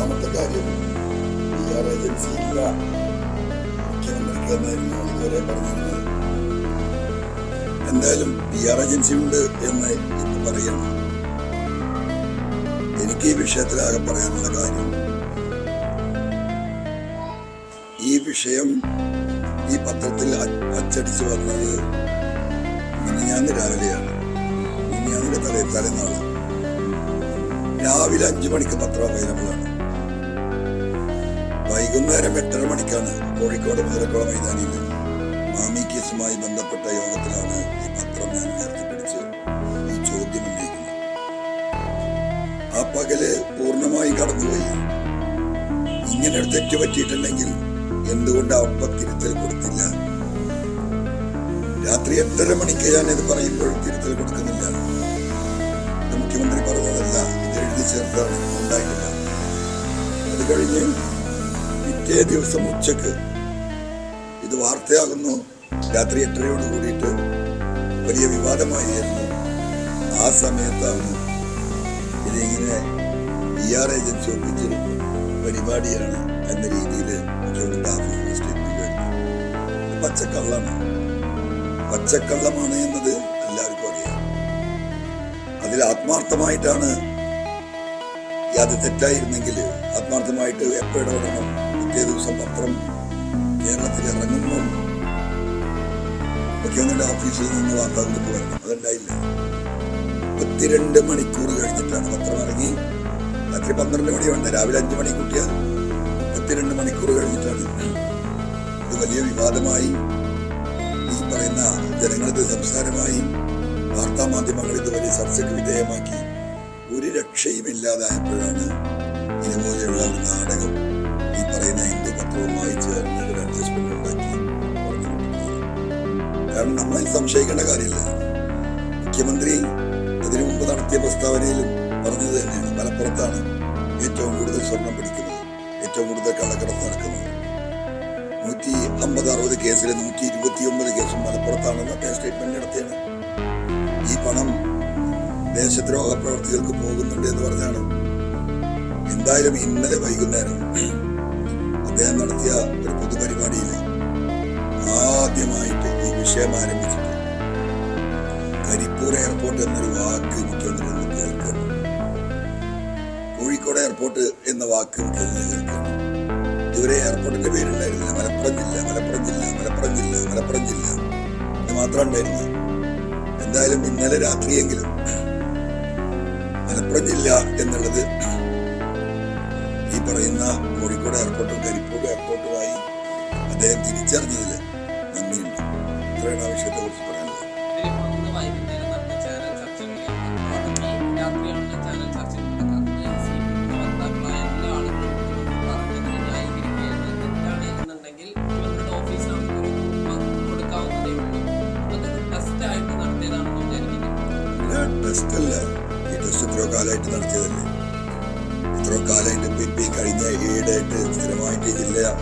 ഒന്നാമത്തെ കാര്യം PR agency ഇല്ല മുഖ്യമന്ത്രിക്ക് എന്നായിരുന്നു ഇതുവരെ പറഞ്ഞിരുന്നത്. എന്തായാലും PR ഏജൻസി ഉണ്ട് എന്ന് ഇന്ന് പറയണം. എനിക്ക് ഈ വിഷയത്തിലാകെ പറയാനുള്ള കാര്യം, ഈ വിഷയം ഈ പത്രത്തിൽ അച്ചടിച്ചു വന്നത് മിനിഞ്ഞാന്ന് രാവിലെയാണ്. മിനിഞ്ഞാന്നിന്റെ തലേനാള് രാവിലെ 5 മണിക്ക് പത്രം അവൈലബിൾ ആണ്. വൈകുന്നേരം 8:30 മണിക്കാണ് കോഴിക്കോട് മുതലക്കുളം മൈതാനിയിൽ മാമി കേസുമായി ബന്ധപ്പെട്ട യോഗത്തിലാണ് ഈ പത്രം ഞാൻ ഉയർത്തിപ്പിടിച്ച് ഈ ചോദ്യം ഉന്നയിക്കുന്നത്. ആ പകല് പൂർണ്ണമായി കടന്നുപോയി. ഇങ്ങനെ ഒരു തെറ്റ് പറ്റിയിട്ടുണ്ടെങ്കിൽ എന്തുകൊണ്ട് അപ്പം തിരുത്തൽ കൊടുത്തില്ല? രാത്രി 8:30 മണിക്ക് ഞാനിത് പറയുമ്പോൾ തിരുത്തൽ കൊടുക്കുന്നില്ല. ഇത് മുഖ്യമന്ത്രി പറഞ്ഞതല്ല, ഇത് എഴുതി ചേർത്താണ്, ഉണ്ടായിട്ടില്ല. അത് കഴിഞ്ഞ് പിറ്റേ ദിവസം ഉച്ചക്ക് ഇത് വാർത്തയാകുന്നു. രാത്രി 8:30യോട് കൂടിയിട്ട് വലിയ വിവാദമായിരുന്നു. ആ സമയത്താണ് ഇതിങ്ങനെ PR ഏജൻസി ഒപ്പിച്ചൊരു പരിപാടിയാണ് എന്ന രീതിയിൽ മുഖ്യമന്ത്രിയുടെ ഓഫീസിൽ സ്റ്റേറ്റ്മെന്റ് വരുന്നത്. പച്ചക്കള്ളമാണ് എന്നത് എല്ലാവർക്കും അറിയാം. അതിൽ ആത്മാർത്ഥമായിട്ടാണ്. അത് തെറ്റായിരുന്നെങ്കിൽ ആത്മാർത്ഥമായിട്ട് എപ്പോൾ ഇടപെടണം? പിറ്റേ ദിവസം പത്രം കേരളത്തിൽ ഇറങ്ങുമ്പോൾ മുഖ്യമന്ത്രിയുടെ ഓഫീസിൽ നിന്ന് വാർത്താ കുറിപ്പ് വരണം. അതുണ്ടായില്ല. 32 മണിക്കൂർ കഴിഞ്ഞിട്ടാണ് പത്രം ഇറങ്ങി. രാത്രി 12 മണി വേണ്ട, രാവിലെ 5 മണി കൂട്ടിയാൽ 32 മണിക്കൂർ കഴിഞ്ഞിട്ടാണ്. ഇത് വലിയ വിവാദമായി. ഈ പറയുന്ന ജനങ്ങളുടെ സംസാരമായി. വാർത്താ മാധ്യമങ്ങൾ ഇത് വലിയ ചർച്ചയ്ക്ക് വിധേയമാക്കി. ഒരു രക്ഷയും ഇല്ലാതായപ്പോഴാണ് ഇതുപോലെയുള്ള ഒരു നാടകം ഈ പറയുന്ന ഹിന്ദു പത്രവുമായി ചേർന്ന് ഒരു അഡ്ജസ്റ്റ്മെന്റ് ഉണ്ടാക്കി പറഞ്ഞു കൊടുക്കുന്നത്. കാരണം നമ്മൾ സംശയിക്കേണ്ട കാര്യമില്ല. മുഖ്യമന്ത്രി അതിനു മുമ്പ് നടത്തിയ പ്രസ്താവനയിലും പറഞ്ഞത് തന്നെയാണ്, മലപ്പുറത്താണ് ഏറ്റവും കൂടുതൽ സ്വർണം പിടിക്കുന്നത്, ഏറ്റവും കൂടുതൽ കള്ളക്കടത്ത് നടക്കുന്നത്. 150-60 കേസിൽ 129 കേസും മലപ്പുറത്താണെന്നൊക്കെ സ്റ്റേറ്റ്മെന്റ് നടത്തിയാണ്. ഈ പണം ദേശദ്രോഹ പ്രവർത്തികൾക്ക് പോകുന്നുണ്ട് എന്ന് പറഞ്ഞാണ്. എന്തായാലും ഇന്നലെ വൈകുന്നേരം അദ്ദേഹം നടത്തിയ ഒരു പൊതുപരിപാടിയിൽ ആദ്യമായിട്ട് ഈ വിഷയം ആരംഭിച്ചിട്ട് കരിപ്പൂർ എയർപോർട്ട് എന്നൊരു വാക്ക് മുഖ്യമന്ത്രി കേൾക്കണം. കോഴിക്കോട് എയർപോർട്ട് എന്ന വാക്ക് മുഖ്യമന്ത്രി കേൾക്കണം. ഇതുവരെ എയർപോർട്ടിന്റെ പേരുണ്ടായിരുന്നില്ല. മലപ്പുറം ജില്ല ഇത് മാത്രം ഉണ്ടായിരുന്നു. എന്തായാലും ഇന്നലെ രാത്രിയെങ്കിലും മലപ്പുറം ജില്ല എന്നുള്ളത് ഈ പറയുന്ന കോഴിക്കോട് എയർപോർട്ടും കരിപ്പൂർ എയർപോർട്ടുമായി അദ്ദേഹം തിരിച്ചറിഞ്ഞതിൽ നന്ദിയുണ്ട്. ഇത്രയാണ് ആ വിഷയത്തെ കുറിച്ച് പറയാനുള്ളത്. ടെസ്റ്റല്ല, ഈ ടെസ്റ്റ് ഇത്രയോ കാലമായിട്ട് നടത്തിയതല്ലേ. ഇത്രയോ കാലമായിട്ട് ഇപ്പം ഈ കഴിഞ്ഞ ഈടായിട്ട് സ്ഥിരമായിട്ട് ജില്ലയെ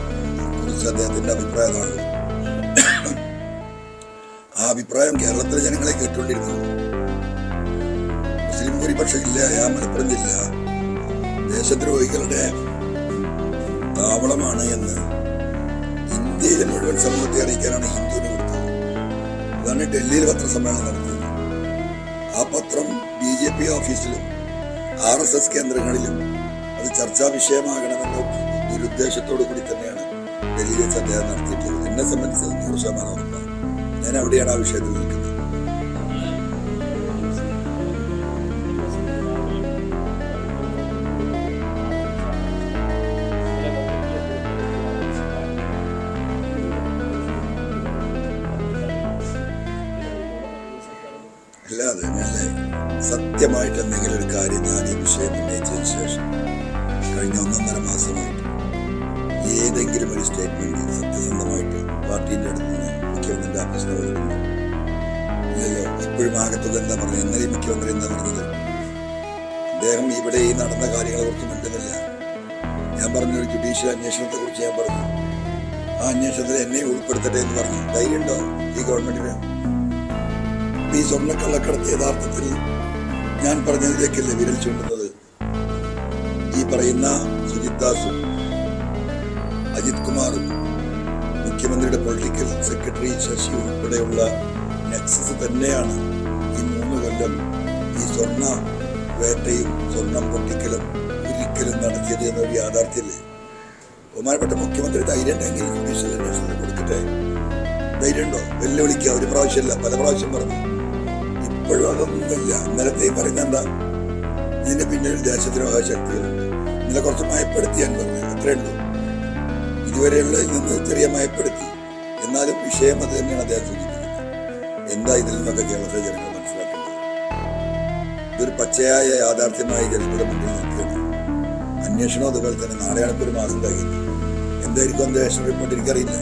കുറിച്ച് അദ്ദേഹത്തിന്റെ അഭിപ്രായമാണ്. ആ അഭിപ്രായം കേരളത്തിലെ ജനങ്ങളെ കേട്ടുകൊണ്ടിരുന്നു. മുസ്ലിം ഭൂരിപക്ഷം ജില്ലയായ മലപ്പുറം ജില്ല ദേശദ്രോഹികളുടെ താവളമാണ് എന്ന് ഇന്ത്യയിലെ മുഴുവൻ സമൂഹത്തെ അറിയിക്കാനാണ് ഹിന്ദുവിന് കൊടുത്തത്. അതാണ് ഡൽഹിയിൽ പത്രസമ്മേളനം നടത്തിയത്. ആ പത്രം BJP ഓഫീസിലും RSS കേന്ദ്രങ്ങളിലും അത് ചർച്ചാ വിഷയമാകണമെന്ന ദുരുദ്ദേശത്തോടു കൂടി തന്നെയാണ് ഡൽഹിയിൽ വെച്ച് അദ്ദേഹം നടത്തിയിട്ടുള്ളത്. എന്നെ സംബന്ധിച്ചത് 100% ഉറപ്പാണ്. ഞാൻ അവിടെയാണ് ആ വിഷയത്തിൽ നിൽക്കുന്നത്. അല്ലാതെ തന്നെയല്ലേ സത്യമായിട്ട് എന്തെങ്കിലും ഒരു കാര്യം ഞാൻ ഈ വിഷയം ഉന്നയിച്ചതിന് ശേഷം കഴിഞ്ഞ 1.5 മാസമായിട്ട് ഏതെങ്കിലും ഒരു സ്റ്റേറ്റ്മെന്റ് സത്യസന്ധമായിട്ട് പാർട്ടിന്റെ അടുത്ത് നിന്ന് മുഖ്യമന്ത്രിയുടെ ഓഫീസിൽ വന്നിട്ടുണ്ട്? ഇല്ലല്ലോ. ഇപ്പോഴും ആകത്തുക എന്താ പറഞ്ഞത്? ഇന്നലെ മുഖ്യമന്ത്രി എന്താ പറഞ്ഞത്? അദ്ദേഹം ഇവിടെ ഈ നടന്ന കാര്യങ്ങളെ കുറിച്ച് മിണ്ടുന്നില്ല. ഞാൻ പറഞ്ഞൊരു ജുഡീഷ്യൽ അന്വേഷണത്തെ കുറിച്ച് ഞാൻ പറഞ്ഞു. ആ അന്വേഷണത്തിൽ എന്നെ ഉൾപ്പെടുത്തട്ടെ എന്ന് പറഞ്ഞു. ധൈര്യമുണ്ടോ ഈ ഗവൺമെന്റിന്? ഈ സ്വർണ്ണക്കള്ളക്കടത്ത് യഥാർത്ഥത്തിൽ ഞാൻ പറഞ്ഞതിലേക്കല്ലേ വിരൽ ചൂണ്ടുന്നത്? ഈ പറയുന്ന ശുചിത്വ ദാസും അജിത് കുമാറും മുഖ്യമന്ത്രിയുടെ പൊളിറ്റിക്കൽ സെക്രട്ടറി ശശി ഉൾപ്പെടെയുള്ള നെക്സസ് തന്നെയാണ് ഈ 3 കൊല്ലം ഈ സ്വർണ്ണ വേട്ടയും സ്വർണം പൊട്ടിക്കലും ഒരിക്കലും നടത്തിയത് എന്നൊരു യാഥാർത്ഥ്യമല്ലേ? ബഹുമാനപ്പെട്ട മുഖ്യമന്ത്രി ധൈര്യം ഉണ്ടെങ്കിൽ ജുഡീഷ്യൽ അന്വേഷണത്തിന് കൊടുക്കട്ടെ. ധൈര്യമുണ്ടോ? വെല്ലുവിളിക്കുക. ഒരു പ്രാവശ്യമല്ല, പല പ്രാവശ്യം പറഞ്ഞു. ഇപ്പോഴും അതൊന്നുമില്ല. ഇന്നലത്തെ പറയുന്നത് എന്താ? ഇതിന്റെ പിന്നിൽ ദേശദ്രോഹ ശക്തികളുണ്ട്. ഇന്നലെ കുറച്ച് മയപ്പെടുത്തിയാൻ പറഞ്ഞു, അത്രയുണ്ടോ? ഇതുവരെയുള്ളതിൽ നിന്ന് ചെറിയ മയപ്പെടുത്തി. എന്നാലും വിഷയം അത് തന്നെയാണ് അദ്ദേഹം സൂചിപ്പിക്കുന്നത്. എന്താ ഇതിൽ നിന്നൊക്കെ കേരളത്തിലെ ജനങ്ങൾ മനസ്സിലാക്കുന്നത്? ഇതൊരു പച്ചയായ യാഥാർത്ഥ്യമായി ജനങ്ങളുടെ മുന്നിൽ നിൽക്കുകയാണ്. അന്വേഷണം അതുപോലെ തന്നെ. നാളെയാണ് ഇപ്പോൾ 1 മാസം കഴിയുന്നത്. എന്തായിരിക്കും അന്വേഷണ റിപ്പോർട്ട് എനിക്കറിയില്ല.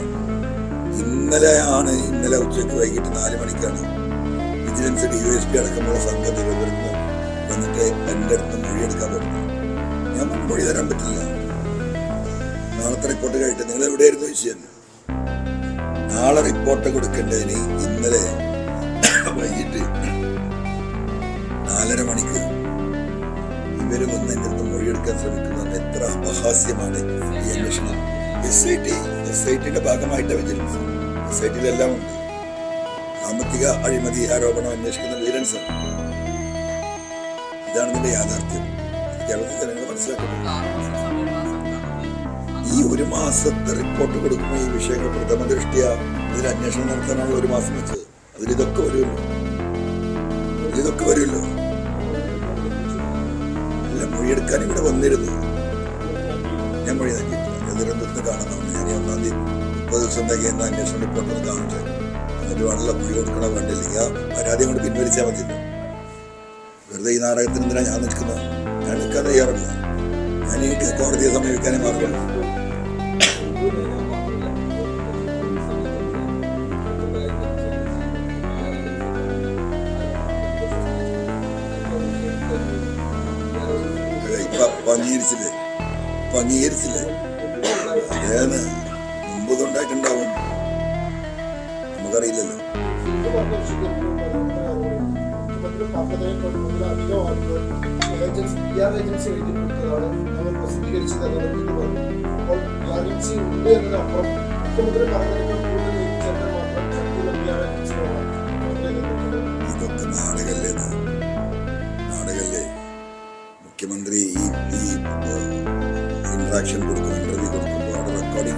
ഇന്നലെ ഉച്ചയ്ക്ക് വൈകിട്ട് 4 മണിക്കാണ് വിജിലൻസ് DYSP അടക്കമുള്ള സംഘം തിരുവനന്തപുരത്ത് വന്നിട്ട് എൻ്റെ അടുത്ത് മൊഴിയെടുക്കാൻ പറ്റുന്നത്. ഞാൻ മൊഴി തരാൻ പറ്റില്ല. നാളത്തെ റിപ്പോർട്ട് കഴിയിട്ട് നിങ്ങൾ എവിടെയായിരുന്നു വിഷയം? നാളെ റിപ്പോർട്ട് കൊടുക്കേണ്ടതിന് ഇന്നലെ വൈകിട്ട് 4:30 മണിക്ക് ഇവര് വന്ന് എൻ്റെ അടുത്ത് മൊഴിയെടുക്കാൻ ശ്രമിക്കുന്നത് എത്ര അപഹാസ്യമാണ് ഈ അന്വേഷണം. SITയുടെ ഭാഗമായിട്ട് വിജിലൻസ്, SITയിലെല്ലാം ഉണ്ട്. സാമ്പത്തിക അഴിമതി ആരോപണം അന്വേഷിക്കുന്ന വിജിലൻസ്. ഇതാണ് ഇതിന്റെ യാഥാർത്ഥ്യം. കേരളത്തിൽ ജനങ്ങൾ മനസ്സിലാക്കുന്നത്. ഈ 1 മാസത്തെ റിപ്പോർട്ട് കൊടുക്കുമ്പോൾ ഈ വിഷയങ്ങൾ പ്രഥമ ദൃഷ്ടിയ ഇതിൽ അന്വേഷണം നടത്താനുള്ള 1 മാസം വെച്ചത്. അതിലിതൊക്കെ വരുമല്ലോ. അല്ല, മൊഴിയെടുക്കാൻ ഇവിടെ വന്നിരുന്നു. ഞാൻ മൊഴി നൽകിയിട്ടില്ല. തിരുവനന്തപുരത്ത് കാണുന്നതാണ്. ഞാൻ 1-ാം തീയതി 30 ദിവസം തികയുന്ന അന്വേഷണ റിപ്പോർട്ട് കാണട്ടെ. എന്നിട്ട് വളരെ മൊഴി കൊടുക്കണം. വേണ്ടില്ലെങ്കിൽ ആ പരാതി കൊണ്ട് പിൻവലിച്ചാൽ മതിയല്ലോ. വെറുതെ ഈ നാടകത്തിന് എന്തിനാണ് ഞാൻ നിൽക്കുന്നത്? ഞാൻ നിൽക്കാൻ തയ്യാറല്ല. ഞാൻ എനിക്ക് കോടതിയെ സമീപിക്കാനേ മാർഗമുള്ളൂ. ഇപ്പൊ അംഗീകരിച്ചില്ലേ? അതേന്ന് മുമ്പ് ഉണ്ടായിട്ടുണ്ടാവും, നമുക്കറിയില്ലല്ലോ. ഇതൊക്കെ നാടകല്ലേ? മുഖ്യമന്ത്രി ഈ ഇന്ററാക്ഷൻ കൊടുക്കും, ഇന്റർവ്യൂ കൊടുക്കുമ്പോൾ അവിടെ റെക്കോർഡ്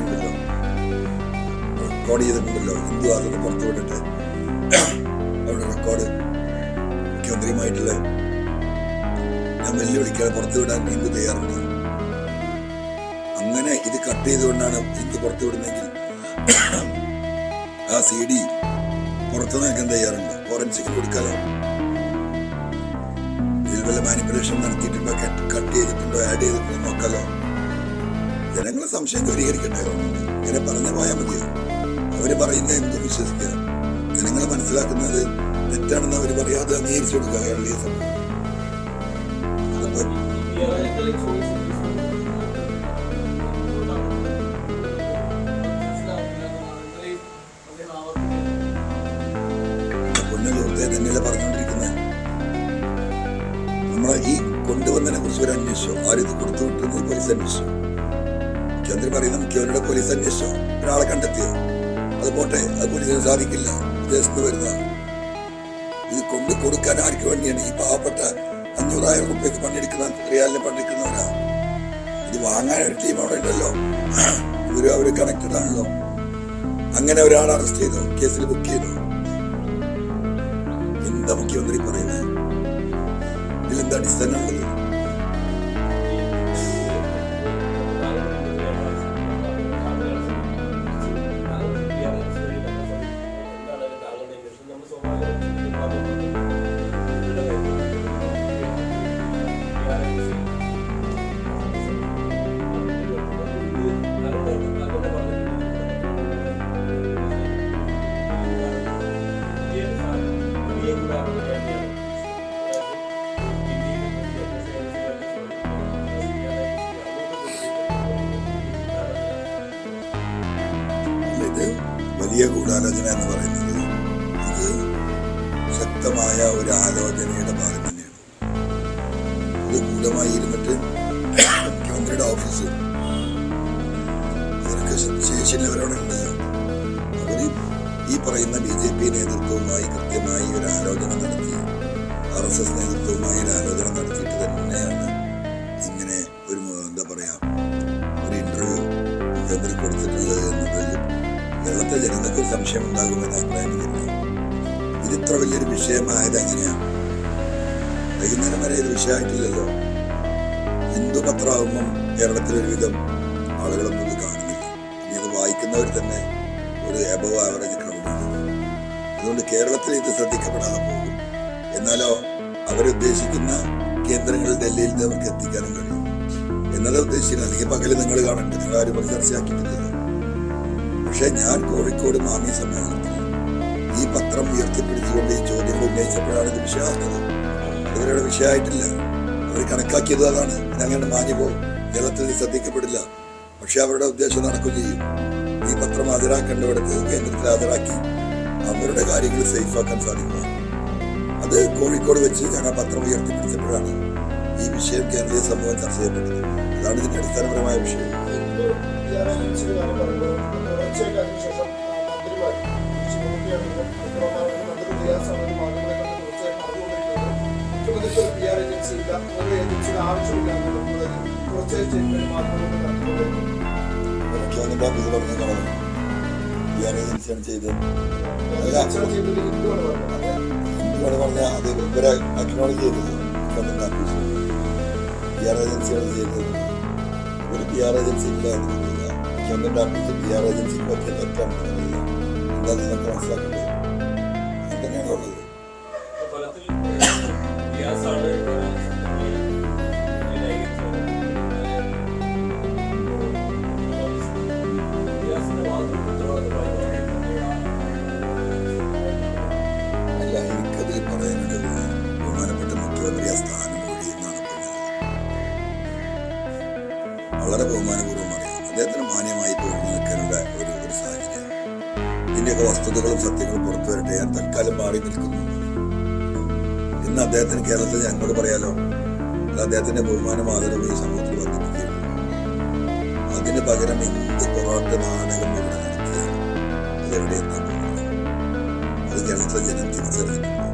ചെയ്തിട്ടുണ്ടല്ലോ. ഹിന്ദു അതൊന്ന് പുറത്തു വിട്ടിട്ട് അവിടെ റെക്കോർഡ് മുഖ്യമന്ത്രിയുമായിട്ടുള്ള ഞാൻ വെല്ലുവിളിക്കാതെ പുറത്തു വിടാൻ ഹിന്ദു തയ്യാറുണ്ട്. അങ്ങനെ ഇത് കട്ട് ചെയ്തുകൊണ്ടാണ് ഹിന്ദു പുറത്തു വിടുന്നെങ്കിൽ ആ CD പുറത്തു നൽകാൻ തയ്യാറുണ്ട്. ഫോറൻസിക് കൊടുക്കാലോ. ഇതിൽ വല്ല മാനിപ്പുലേഷൻ നടത്തിയിട്ടുണ്ടോ, കട്ട് ചെയ്തിട്ടുണ്ടോ, ആഡ് ചെയ്തിട്ടുണ്ടോ നോക്കാലോ. ജനങ്ങളെ സംശയം ദൂരീകരിക്കട്ടെ. ഇങ്ങനെ പറഞ്ഞു പോയാൽ മതിയോ? അവര് പറയുന്നത് എന്തും വിശ്വസിക്കുക. ജനങ്ങളെ മനസ്സിലാക്കുന്നത് തെറ്റാണെന്ന് അവർ പറയാതെ അംഗീകരിച്ചു കൊടുക്കുക. കേരളീയ സമൂഹം പൊന്നുകൂർത്തെ തന്നെയല്ലേ പറഞ്ഞുകൊണ്ടിരിക്കുന്നത്. നമ്മളെ ഈ കൊണ്ടുവന്നതിനെ കുറിച്ച് ഒരു അന്വേഷിച്ചോ? ആരിത് കൊടുത്തു വിട്ടുന്നത് പോലീസ് അന്വേഷിച്ചോ? മുഖ്യമന്ത്രി പറയുന്ന മുഖ്യമന്ത്രിയുടെ പോലീസ് അന്വേഷിച്ചോ? ഒരാളെ കണ്ടെത്തിയോ? അത് പോട്ടെ, അത് പോലീസിന് സാധിക്കില്ല. വിദേശത്ത് വരുന്നതാണ്. ഇത് കൊണ്ടു കൊടുക്കാൻ ആർക്ക് വേണ്ടിയാണ്? ഈ പാവപ്പെട്ട 500,000 രൂപയ്ക്ക് പണിയെടുക്കുന്ന, റിയാലിന് പണിയെടുക്കുന്നവരാ. ഇത് വാങ്ങാൻ ഒരു ടീം അവിടെ ഉണ്ടല്ലോ. അവര് കണക്റ്റഡ് ആണല്ലോ. അങ്ങനെ ഒരാൾ അറസ്റ്റ് ചെയ്തോ? കേസിൽ ബുക്ക് ചെയ്തോ? എന്താ മുഖ്യമന്ത്രി പറയുന്നത്? ഇതിലെന്താ അടിസ്ഥാനമുള്ളത്? വലിയ ഗൂഢാലോചന എന്ന് പറയുന്നത് ഇത് ശക്തമായ ഒരു ആലോചനയുടെ ഭാഗം തന്നെയാണ്. ഇത് ഗൂഢമായി ഇരുന്നിട്ട് മുഖ്യമന്ത്രിയുടെ ഓഫീസ് ശേഷിയുള്ളവരവിടെ ഉണ്ടല്ലോ. അവര് ഈ പറയുന്ന BJP നേതൃത്വവുമായി കൃത്യമായി ഒരു ആലോചന നടത്തി, RSS നേതൃത്വവുമായി ഒരു ആലോചന നടത്തിയിട്ട് തന്നെയാണ് ഇങ്ങനെ ഒരു എന്താ പറയാ ഒരു ഇന്റർവ്യൂ മുഖ്യമന്ത്രി കൊടുത്തിട്ടുള്ളത് എന്നതിൽ കേരളത്തിലെ ജനങ്ങൾക്ക് ഒരു സംശയം ഉണ്ടാകുമെന്ന് അഭിപ്രായമില്ല. ഇതിത്ര വലിയൊരു വിഷയമായത് എങ്ങനെയാണ്? വൈകുന്നേരം വരെ ഇത് വിഷയമായിട്ടില്ലല്ലോ. ഹിന്ദു പത്രമാകുമ്പം കേരളത്തിലൊരുവിധം ആളുകളൊന്നും ഇത് കാണുന്നില്ല. ഇനി അത് വായിക്കുന്നവർ തന്നെ ഒരു എബവ് ആവറേജ് ക്രൗഡാണ്. അതുകൊണ്ട് കേരളത്തിൽ ഇത് ശ്രദ്ധിക്കപ്പെടാതെ പോകും. എന്നാലോ അവരുദ്ദേശിക്കുന്ന കേന്ദ്രങ്ങൾ ഡൽഹിയിൽ നിന്ന് അവർക്ക് എത്തിക്കാനും കഴിയും എന്നത് ഉദ്ദേശിക്കുന്നത്. അല്ലെങ്കിൽ പകല് നിങ്ങൾ കാണണ്ട, നിങ്ങൾ ആരും അത് ചർച്ചയാക്കിയിട്ടില്ലല്ലോ. പക്ഷെ ഞാൻ കോഴിക്കോട് മാമി സമ്മേളനത്തിൽ ഈ പത്രം ഉയർത്തിപ്പിടിച്ചുകൊണ്ട് ഈ ചോദ്യങ്ങൾ ഉന്നയിച്ചപ്പോഴാണ് ഇത് വിഷയമാകുന്നത്. അതുവരുടെ വിഷയമായിട്ടില്ല. അവർ കണക്കാക്കിയത് അതാണ്. ഇതങ്ങനെ മാഞ്ഞു പോകും, കേരളത്തിൽ ശ്രദ്ധിക്കപ്പെടില്ല. പക്ഷെ അവരുടെ ഉദ്ദേശം നടക്കുകയും ചെയ്യും. ഈ പത്രം ഹാജരാക്കേണ്ടവിടത്ത് കേന്ദ്രത്തിൽ ഹാജരാക്കി അവരുടെ കാര്യങ്ങൾ സേഫാക്കാൻ സാധിക്കും. അത് കോഴിക്കോട് വെച്ച് ഞാൻ ആ പത്രം ഉയർത്തിപ്പിടിച്ചപ്പോഴാണ് ഈ വിഷയം കേന്ദ്രീയ സമൂഹം ചർച്ച ചെയ്യപ്പെട്ടത്. അതാണ് ഇതിന്റെ അടിസ്ഥാനപരമായ വിഷയം. മുഖ്യമന്ത്രിയുടെ ഓഫീസ് പറഞ്ഞ കളവ് PR ഏജൻസിയാണ് ചെയ്തത്. ഹിന്ദുവാണ് പറഞ്ഞാൽ അത് ഇവരെ അക്നോളജ് ചെയ്തത്. മുഖ്യമന്ത്രിയുടെ ഓഫീസ് PR ഏജൻസിയാണ് ചെയ്തത്. ഒരു PR ഏജൻസി ഇല്ല എന്ന് പറയുക. മുഖ്യമന്ത്രിയുടെ ഓഫീസ് PR ഏജൻസിക്ക് പറ്റിയ തെറ്റാണ് പറയുക. എന്താ നിങ്ങൾക്ക് മനസ്സിലാക്കേണ്ടത്? അങ്ങനെയാണുള്ളത്. അല്ല, എനിക്കതിൽ പറയാനുള്ളത് ബഹുമാനപ്പെട്ട മുഖ്യമന്ത്രി ആ സ്ഥാനം ഒഴിയുന്നാണ് പറഞ്ഞത്. വളരെ ബഹുമാനപൂർവ്വം അറിയാം. അദ്ദേഹത്തിന് മാന്യമായി ഒഴിഞ്ഞു നിൽക്കാനുള്ള ഒരു സാഹചര്യം. ഇതിന്റെയൊക്കെ വസ്തുതകളും സത്യങ്ങളും പുറത്തു വരട്ടെ. ഞാൻ തൽക്കാലം മാറി നിൽക്കുന്നു. ഇന്ന് അദ്ദേഹത്തിന് കേരളത്തിൽ ഞങ്ങളോട് പറയാലോ, അത് അദ്ദേഹത്തിന്റെ ബഹുമാനം ആദരവ് ഈ സമൂഹത്തിൽ വർദ്ധിപ്പിക്കുകയാണ്. അതിന് പകരം എന്ത് പൊറോട്ട നാടകം ഇവിടെ നടത്തിയാണ് അതെവിടെ എത്താൻ പോകുന്നത്? അത് കേരളത്തിലെ ജനം തിരിച്ചറിഞ്ഞിട്ടുണ്ട്.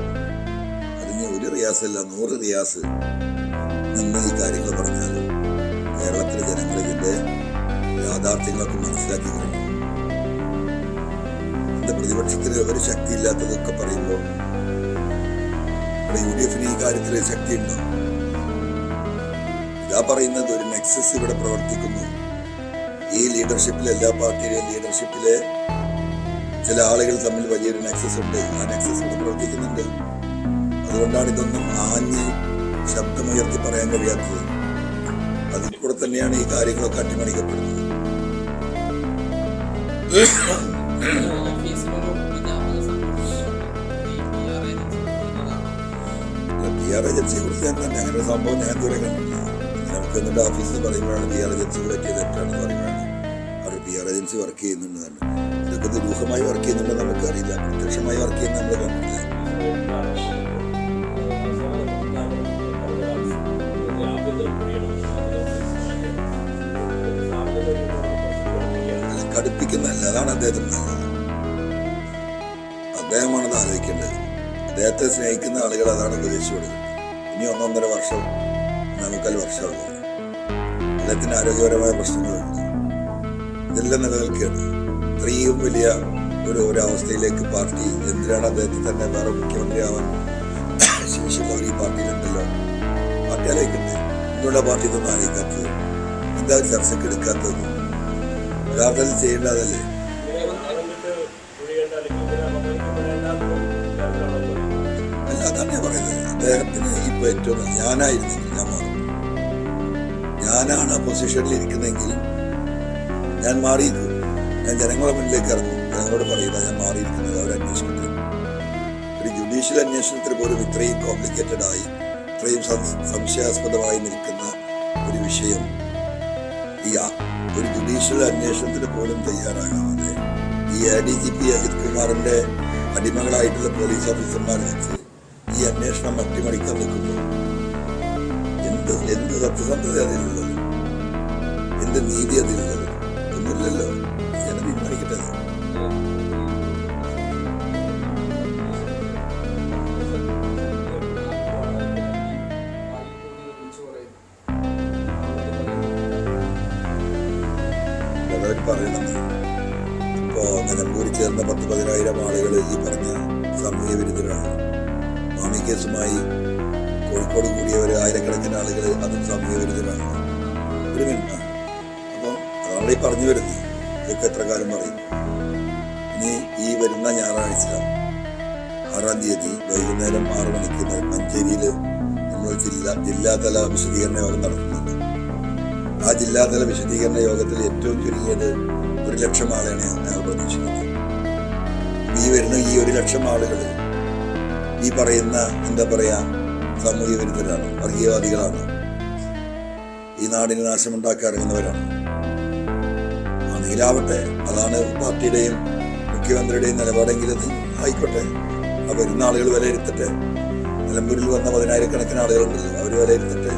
അതിന് ഒരു റിയാസല്ല 100 റിയാസ് നിന്ന് ഈ കാര്യങ്ങൾ പറഞ്ഞാലും കേരളത്തിലെ ജനങ്ങൾ ഇതിന്റെ യാഥാർത്ഥ്യങ്ങളൊക്കെ മനസ്സിലാക്കി കഴിഞ്ഞു. എന്റെ പ്രതിപക്ഷത്തിന് ഒരു ശക്തി ഇല്ലാത്തതൊക്കെ പറയുമ്പോൾ UDF-ന് ഈ കാര്യത്തിൽ ശക്തി ഉണ്ടോ? ഇതാ പറയുന്നത് ഒരു നെക്സസ് ഇവിടെ പ്രവർത്തിക്കുന്നു. ഈ ലീഡർഷിപ്പിലെ എല്ലാ പാർട്ടിയിലെയും ലീഡർഷിപ്പിലെ ചില ആളുകൾ തമ്മിൽ വലിയൊരു നെക്സസ് ഉണ്ട്. ആ നെക്സസ് ഇവിടെ പ്രവർത്തിക്കുന്നുണ്ട്. അതുകൊണ്ടാണ് ഇതൊന്നും ആഞ്ഞ് ശബ്ദമുയർത്തി പറയാൻ കഴിയാത്തത്. അതിൽ കൂടെ തന്നെയാണ് ഈ കാര്യങ്ങളൊക്കെ അട്ടിമറിക്കപ്പെടുന്നത്. PR ഏജൻസിയെ കുറിച്ച് ഞാൻ തന്നെ അങ്ങനെ ഒരു സംഭവം ഞാൻ ഇതുവരെ കണ്ടില്ല. നമുക്ക് എന്നിട്ട് ഓഫീസിൽ പറയുമ്പോഴാണ് PR ഏജൻസിക്ക് പറ്റിയ തെറ്റാണെന്ന് പറയുമ്പോഴാണ് അവർ PR ഏജൻസി വർക്ക് ചെയ്യുന്നുണ്ട് തന്നെ. ഇതൊക്കെ ദുരൂഹമായി വർക്ക് ചെയ്യുന്നുണ്ട് നമുക്കറിയില്ല. പ്രത്യക്ഷമായി വർക്ക് ചെയ്യുന്ന നമ്മൾ കണ്ടില്ല. കടുപ്പിക്കുന്നതല്ല, അതാണ് അദ്ദേഹത്തിന് നല്ലത്. അദ്ദേഹമാണത് ആലോചിക്കേണ്ടത്. അദ്ദേഹത്തെ സ്നേഹിക്കുന്ന ആളുകൾ അതാണ് ഉപദേശിച്ചു കൊടുക്കുന്നത്. ഇനി 1.5 വർഷം 4 വർഷമുള്ളത്. അദ്ദേഹത്തിന് ആരോഗ്യപരമായ പ്രശ്നങ്ങളുണ്ട്. ഇതെല്ലാം നിലനിൽക്കുകയാണ്. ഇത്രയും വലിയ ഒരു അവസ്ഥയിലേക്ക് പാർട്ടി എന്തിനാണ് അദ്ദേഹത്തെ തന്നെ വേറെ മുഖ്യമന്ത്രിയാവാൻ ശേഷിയുള്ളവർ ഈ പാർട്ടിയിലുണ്ടല്ലോ. പാർട്ടി ആലോചിക്കണ്ടേ? എന്തുകൊണ്ടാണ് പാർട്ടി ഇതൊന്നും ആലോചിക്കാത്തത്? എന്താ ചർച്ചയ്ക്ക് എടുക്കാത്തത്? യഥാർത്ഥത്തിൽ ചെയ്യേണ്ടതല്ലേ? അല്ല, അതാണ് ഞാൻ പറയുന്നത്. അദ്ദേഹത്തിന് ഇപ്പൊ ഏറ്റവും ഞാനായിരുന്നെങ്കിൽ ഞാൻ മാറും. ഞാനാണ് പൊസിഷനിൽ ഇരിക്കുന്നതെങ്കിൽ ഞാൻ മാറിയിരിക്കും. ഞാൻ ജനങ്ങളുടെ മുന്നിലേക്ക് ഇറങ്ങും. ജനങ്ങളോട് പറയുക ഞാൻ മാറിയിരിക്കുന്നത് അവരന്വേഷിക്കട്ടെ. ഒരു ജുഡീഷ്യൽ അന്വേഷണത്തിന് പോലും ഇത്രയും കോംപ്ലിക്കേറ്റഡ് ആയി ഇത്രയും സംശയാസ്പദമായി നിൽക്കുന്ന ഒരു വിഷയം ഒരു ജുഡീഷ്യൽ അന്വേഷണത്തിന് പോലും തയ്യാറാകാതെ ഈ ADGP അജിത് കുമാറിന്റെ അടിമകളായിട്ടുള്ള പോലീസ് ഓഫീസർമാർ വെച്ച് ഈ അന്വേഷണം അട്ടിമറിക്കാൻ നിൽക്കുമ്പോൾ എന്ത് സത്യസന്ധത അതിലുള്ളത്? എന്ത് നീതി അതിലുള്ളത്? ഒന്നുമില്ലല്ലോ, ജനം തീരുമാനിക്കട്ടെ. അതവർ പറയണത് ഇപ്പോ നിലമ്പൂരിൽ ചേർന്ന 10,000-10,000 ആളുകൾ ഈ പറഞ്ഞ സാമൂഹ്യ വിരുദ്ധരാണ്. മാമി കേസുമായി കോഴിക്കോട് കൂടിയവർ ആയിരക്കണക്കിന് ആളുകൾ അതും സാമൂഹ്യ വിരുദ്ധരാണ്. ഒരു മിനിറ്റ്. അപ്പോൾ അതാണ് ഈ പറഞ്ഞു വരുന്നത്. ഇതൊക്കെ എത്ര കാലം പറയും. ഇനി ഈ വരുന്ന ഞായറാഴ്ച 6-ാം തീയതി വൈകുന്നേരം 6 മണിക്ക് മഞ്ചേരിയിൽ നമ്മൾ ജില്ലാതല വിശദീകരണ യോഗം നടത്തുന്നുണ്ട്. ആ ജില്ലാതല വിശദീകരണ യോഗത്തിൽ ഏറ്റവും ചുരുങ്ങിയത് 1,00,000 ആളെയാണ് ഞങ്ങൾ പ്രതീക്ഷിക്കുന്നത്. ഈ വരുന്ന ഈ 1,00,000 ആളുകൾ ഈ പറയുന്ന എന്താ പറയാ സാമൂഹ്യ വിരുദ്ധരാണ്, വർഗീയവാദികളാണ്, ഈ നാടിന് നാശമുണ്ടാക്കാൻ ഇറങ്ങുന്നവരാണ്. ആണെങ്കിലാവട്ടെ, അതാണ് പാർട്ടിയുടെയും മുഖ്യമന്ത്രിയുടെയും നിലപാടെങ്കിൽ അത് ആയിക്കോട്ടെ. ആ വരുന്ന ആളുകൾ വിലയിരുത്തട്ടെ. നിലമ്പൂരിൽ വന്ന 10,000-കണക്കിന് ആളുകളുണ്ടല്ലോ, അവർ വിലയിരുത്തട്ടെ.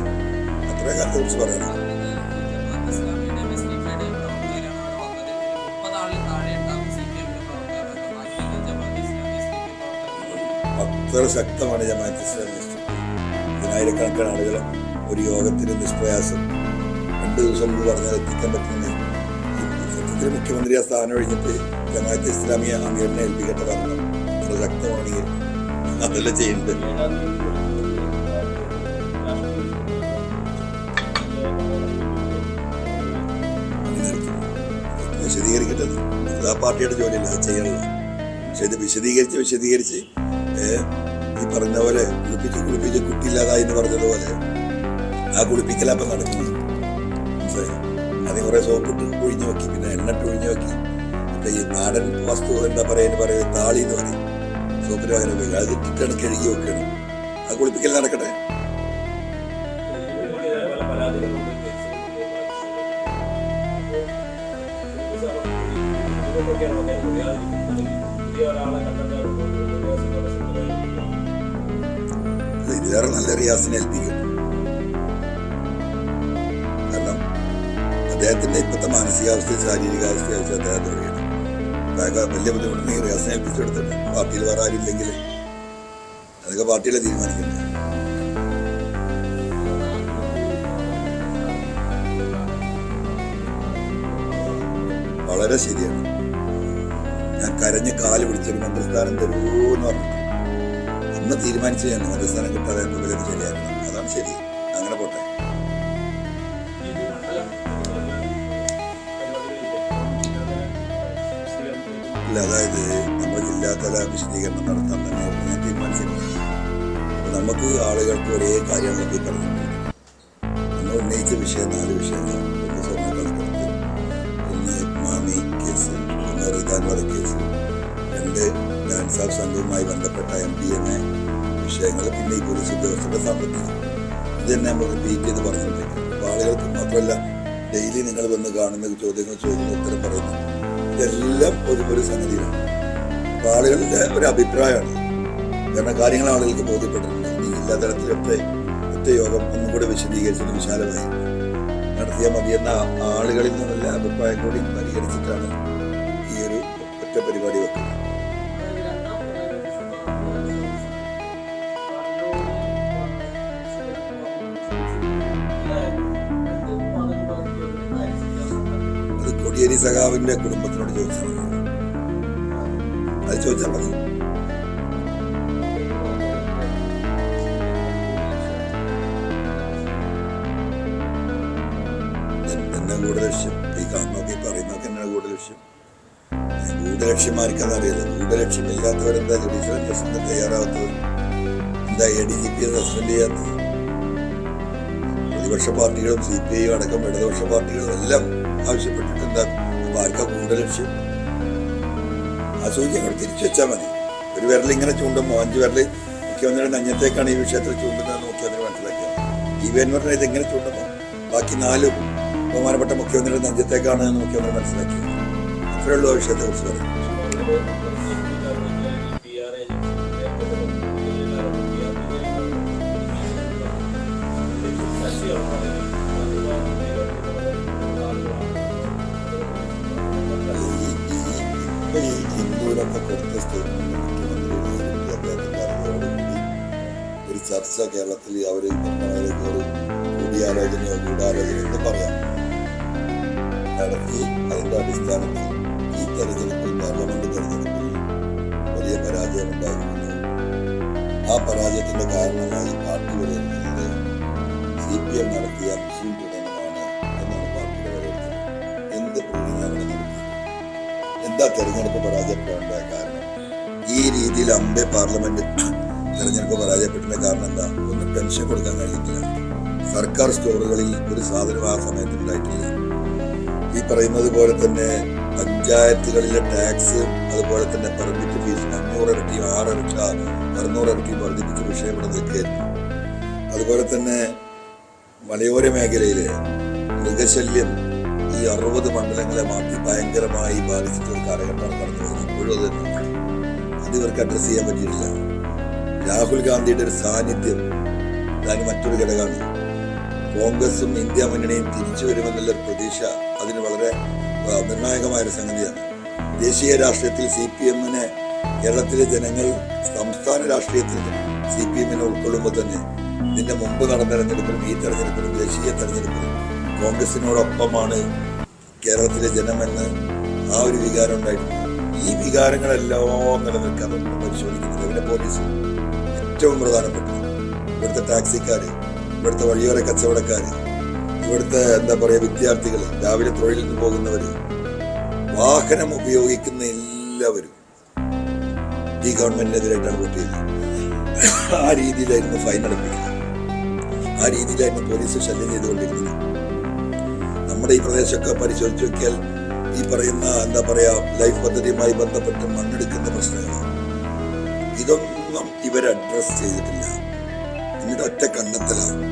അത്രേ കാര്യത്തെ കുറിച്ച് പറയാനാണ്. അത്ര ശക്തമാണ് ജമാഅത്ത് ഇസ്ലാമി. 10,000-കണക്കിന് ആളുകൾ ഒരു യോഗത്തിന് നിഷ്പ്രയാസം 2 ദിവസം മുമ്പ് പറഞ്ഞാൽ എത്തിക്കാൻ പറ്റുന്നത്. സത്യത്തിൽ മുഖ്യമന്ത്രി ആ സ്ഥാനം ഒഴിഞ്ഞിട്ട് ജമാഅത്ത് ഇസ്ലാമിയെ അമീറിനെ ഏൽപ്പിക്കട്ടെ പറഞ്ഞു. അത്ര ശക്തമാണെങ്കിൽ അതല്ല ചെയ്യേണ്ടത്. വിശദീകരിക്കട്ടെ. അത് ആ പാർട്ടിയുടെ ജോലിയല്ല, അത് ചെയ്യണത്. പക്ഷെ ഇത് വിശദീകരിച്ച് ഈ പറഞ്ഞ പോലെ കുളിപ്പിച്ച് കുട്ടിയില്ലാതായി എന്ന് പറഞ്ഞതുപോലെ ആ കുളിപ്പിക്കലപ്പം നടക്കുന്നത്. മനസ്സിലായി? അതിന് കുറേ സോപ്പിട്ട് ഒഴിഞ്ഞു നോക്കി, പിന്നെ എണ്ണിട്ട് ഒഴിഞ്ഞു നോക്കി. ഇപ്പം ഈ നാടൻ വസ്തു എന്താ പറയുക, താളി എന്ന് പറയും. സോപ്പിന് പകരം പോയി അത് ഇട്ടിട്ടാണ് കഴുകി വെക്കണം. ആ കുളിപ്പിക്കൽ നടക്കട്ടെ. ഇതിലേറെ നല്ല റിയാസിനെ ഏൽപ്പിക്കും. കാരണം അദ്ദേഹത്തിന്റെ ഇപ്പോഴത്തെ മാനസികാവസ്ഥയും ശാരീരികാവസ്ഥയും വെച്ച് അദ്ദേഹത്തെ ഒഴിയണം. വലിയ ബുദ്ധിമുട്ടുണ്ടെങ്കിൽ റിയാസിനെ ഏൽപ്പിച്ചെടുത്തിട്ട് പാർട്ടിയിൽ വേറെ ആരും ഇല്ലെങ്കിൽ അതൊക്കെ പാർട്ടിയിലെ തീരുമാനിക്കണ്ടേ. വളരെ ശരിയാണ്. ഞാൻ കരഞ്ഞ് കാല് പിടിച്ചൊരു മന്ത്രിസ്ഥാനം തരൂന്ന് പറഞ്ഞു. അന്ന് തീരുമാനിച്ചു ഞാൻ മന്ത്രിസ്ഥാനം കിട്ടാതെ എന്തെങ്കിലും ശരിയാക്കണം. അതാണ് ശരി. അങ്ങനെ പോട്ടെ. ഇല്ല, അതായത് നമ്മൾ ജില്ലാതല വിശദീകരണം നടത്താൻ തന്നെയായിരുന്നു ഞാൻ തീരുമാനിച്ചിരുന്നത്. അപ്പോൾ നമുക്ക് ആളുകൾക്ക് ഒരേ കാര്യങ്ങളൊക്കെ പറഞ്ഞിട്ടുണ്ട്. നമ്മൾ ഉന്നയിച്ച വിഷയം 4 വിഷയങ്ങളാണ്. ഒന്ന് സ്വർണ്ണക്കടത്ത്, ഒന്ന് മാമി കേസ്, ഒന്ന് റിദാൻ വധക്കേസ്, 2 ഡാൻസ് ഓഫ് സംഘവുമായി ബന്ധപ്പെട്ട MDMA വിഷയങ്ങൾ, പിന്നെ ഈ പോലീസ് ഉദ്യോഗസ്ഥരുടെ സാമ്പത്തികം. ഇത് തന്നെ നമ്മൾ റിപ്പീറ്റ് ചെയ്ത് പറഞ്ഞിട്ടുണ്ടെങ്കിൽ അപ്പോൾ ആളുകൾക്ക് മാത്രമല്ല, ഡെയിലി നിങ്ങൾ വന്ന് കാണുന്ന ചോദ്യങ്ങൾ ചോദിക്കുന്ന ഉത്തരം പറയുന്നു. ഇതെല്ലാം ഒരു സംഗതിയാണ്. അപ്പോൾ ആളുകളുടെ ഒരു അഭിപ്രായമാണ്. കാരണം കാര്യങ്ങൾ ആളുകൾക്ക് ബോധ്യപ്പെട്ടിട്ടുണ്ട്. ഈ ജില്ലാ തലത്തിലൊറ്റ യോഗം ഒന്നും കൂടെ വിശദീകരിച്ചത് വിശാലമായി നടത്തിയാൽ മതിയെന്ന ആളുകളിൽ നിന്നുള്ള അഭിപ്രായം കൂടി പരിഗണിച്ചിട്ടാണ് ഈ ഒരു ഒറ്റ പരിപാടി വെക്കുന്നത്. അത് കോടിയേരി സഖാവിന്റെ കുടുംബത്തിനോട് ചോദിച്ചാൽ മതി. അത് ചോദിച്ചാൽ മതി. എന്നെ ഗൂഢലക്ഷ്യം ഈ കാണുന്നൊക്കെ പറയുന്നൊക്കെ എന്നാണ് ഗൂഢലക്ഷ്യം? ഗൂഢലക്ഷ്യമാർക്കത് അറിയില്ല. ഗൂഢലക്ഷ്യമില്ലാത്തവരെന്താ ജുഡീഷ്യൽ അന്വേഷണത്തിന് തയ്യാറാവാത്തവർ? എന്താ ADGP സസ്പെൻഡ് ചെയ്യാത്തത്? പ്രതിപക്ഷ പാർട്ടികളും CPI അടക്കം ഇടതുപക്ഷ പാർട്ടികളും എല്ലാം ആവശ്യപ്പെട്ടിട്ട് എന്താ? അപ്പോൾ ആർക്കാ ഗൂഢലക്ഷ്യം? ആ സൂചി അങ്ങോട്ട് തിരിച്ചു വെച്ചാൽ മതി. ഒരു വിരൽ ഇങ്ങനെ ചൂണ്ടുമ്പോൾ 5 വിരൽ മുഖ്യമന്ത്രിയുടെ നെഞ്ഞത്തേക്കാണ് ഈ വിഷയത്തിൽ ചൂണ്ടുന്നതെന്ന് മുഖ്യമന്ത്രി മനസ്സിലാക്കിയത്. EVN പറഞ്ഞാൽ ഇതെങ്ങനെ ചൂണ്ടുമ്പോൾ ബാക്കി 4 ബഹുമാനപ്പെട്ട മുഖ്യമന്ത്രിയുടെ നെഞ്ചത്തേക്കാണ് എന്ന് മുഖ്യമന്ത്രി മനസ്സിലാക്കിയത്. അത്രയുള്ള വിഷയത്തെ കുറിച്ച് പറയും. നേരത്തെ കൊടുത്ത സ്റ്റേറ്റ്മെന്റ് മുഖ്യമന്ത്രി അദ്ദേഹത്തിന്റെ അറിവോടുകൂടി ഒരു ചർച്ച കേരളത്തിൽ അവർ ഒരു കൂടിയാലോചനയോ ഗൂഢാലോചനയോ എന്ന് പറയാം നടത്തി. അതിന്റെ അടിസ്ഥാനത്തിൽ ഈ തെരഞ്ഞെടുപ്പിൽ പാർലമെന്റ് തെരഞ്ഞെടുപ്പിൽ വലിയ പരാജയം ഉണ്ടായിരുന്നു. ആ പരാജയത്തിന്റെ കാരണമായി പാർട്ടി വിലയിരുത്തുന്നത് CPM നടത്തിയ മുസ്ലിം പീഡനമാണ് എന്നാണ് പാർട്ടിയുടെ വിലയിരുത്തുന്നത്. എന്ത് പീഡനമാണ് നടത്തിയത്? എന്താ തെരഞ്ഞെടുപ്പ് പരാജയപ്പെടേണ്ട കാരണം? ഈ രീതിയിൽ പാർലമെന്റ് തെരഞ്ഞെടുപ്പ് പരാജയപ്പെട്ടതിന്റെ കാരണം എന്താ? ഒന്ന്, പെൻഷൻ കൊടുക്കാൻ കഴിഞ്ഞിട്ടില്ല. സർക്കാർ സ്റ്റോറുകളിൽ ഒരു സാധനം ആ സമയത്ത് ഉണ്ടായിട്ടില്ല. ഈ പറയുന്നത് പോലെ തന്നെ പഞ്ചായത്തുകളിലെ ടാക്സ്, അതുപോലെ തന്നെ പെർമിറ്റ് ഫീസ് 500 ഇരട്ടിയും 6 ഇരട്ടി 600 ഇരട്ടിയും വർദ്ധിപ്പിച്ച് വിഷയം ഇവിടെ നിൽക്കുകയായിരുന്നു. അതുപോലെ തന്നെ മലയോര മേഖലയിലെ മൃഗശല്യം ഈ 60 മണ്ഡലങ്ങളെ മാറ്റി ഭയങ്കരമായി ബാധിച്ചിട്ടൊരു കാലഘട്ടമാണ് കടന്നു വരുന്നത്. ഇപ്പോഴും അത് ഇവർക്ക് അഡ്രസ് ചെയ്യാൻ പറ്റിയിട്ടില്ല. രാഹുൽ ഗാന്ധിയുടെ ഒരു സാന്നിധ്യം അതാണ് മറ്റൊരു ഘടകമാണ്. കോൺഗ്രസും ഇന്ത്യ മുന്നണിയും തിരിച്ചു വരുമെന്നുള്ള പ്രതീക്ഷ അതിന് വളരെ നിർണായകമായൊരു സംഗതിയാണ്. ദേശീയ രാഷ്ട്രീയത്തിൽ CPM-നെ കേരളത്തിലെ ജനങ്ങൾ സംസ്ഥാന രാഷ്ട്രീയത്തിൽ CPM-നെ ഉൾക്കൊള്ളുമ്പോൾ തന്നെ ഇതിന്റെ മുമ്പ് നടന്ന തെരഞ്ഞെടുപ്പിലും ഈ തെരഞ്ഞെടുപ്പിലും ദേശീയ തെരഞ്ഞെടുപ്പിലും കോൺഗ്രസിനോടൊപ്പമാണ് കേരളത്തിലെ ജനമെന്ന് ആ ഒരു വികാരം ഉണ്ടായിട്ടുണ്ട്. ഈ വികാരങ്ങളെല്ലാം നിലനിൽക്കാൻ പരിശോധിക്കുന്നത് ഇവിടെ പോലീസ് ഏറ്റവും പ്രധാനപ്പെട്ടത്. ഇവിടുത്തെ ടാക്സിക്കാര്, ഇവിടുത്തെ വഴിയോര കച്ചവടക്കാര്, ഇവിടുത്തെ വിദ്യാർത്ഥികൾ, രാവിലെ തൊഴിലിന് പോകുന്നവര്, വാഹനം ഉപയോഗിക്കുന്ന എല്ലാവരും ഈ ഗവൺമെന്റിനെതിരായിട്ടാണ് വോട്ട് ചെയ്തത്. ആ രീതിയിലായിരുന്നു ഫൈൻ അടപ്പിക്കുന്നത്. ആ രീതിയിലായിരുന്നു പോലീസ് ശല്യം ചെയ്തുകൊണ്ടിരുന്നത്. നമ്മുടെ ഈ പ്രദേശമൊക്കെ പരിശോധിച്ച് നോക്കിയാൽ ഈ പറയുന്ന ലൈഫ് പദ്ധതിയുമായി ബന്ധപ്പെട്ട് മണ്ണെടുക്കുന്ന പ്രശ്നങ്ങൾ ഇതൊന്നും ഇവർ അഡ്രസ് ചെയ്തിട്ടില്ല. എന്നിട്ട് ഒറ്റ കണ്ടെത്തലാണ്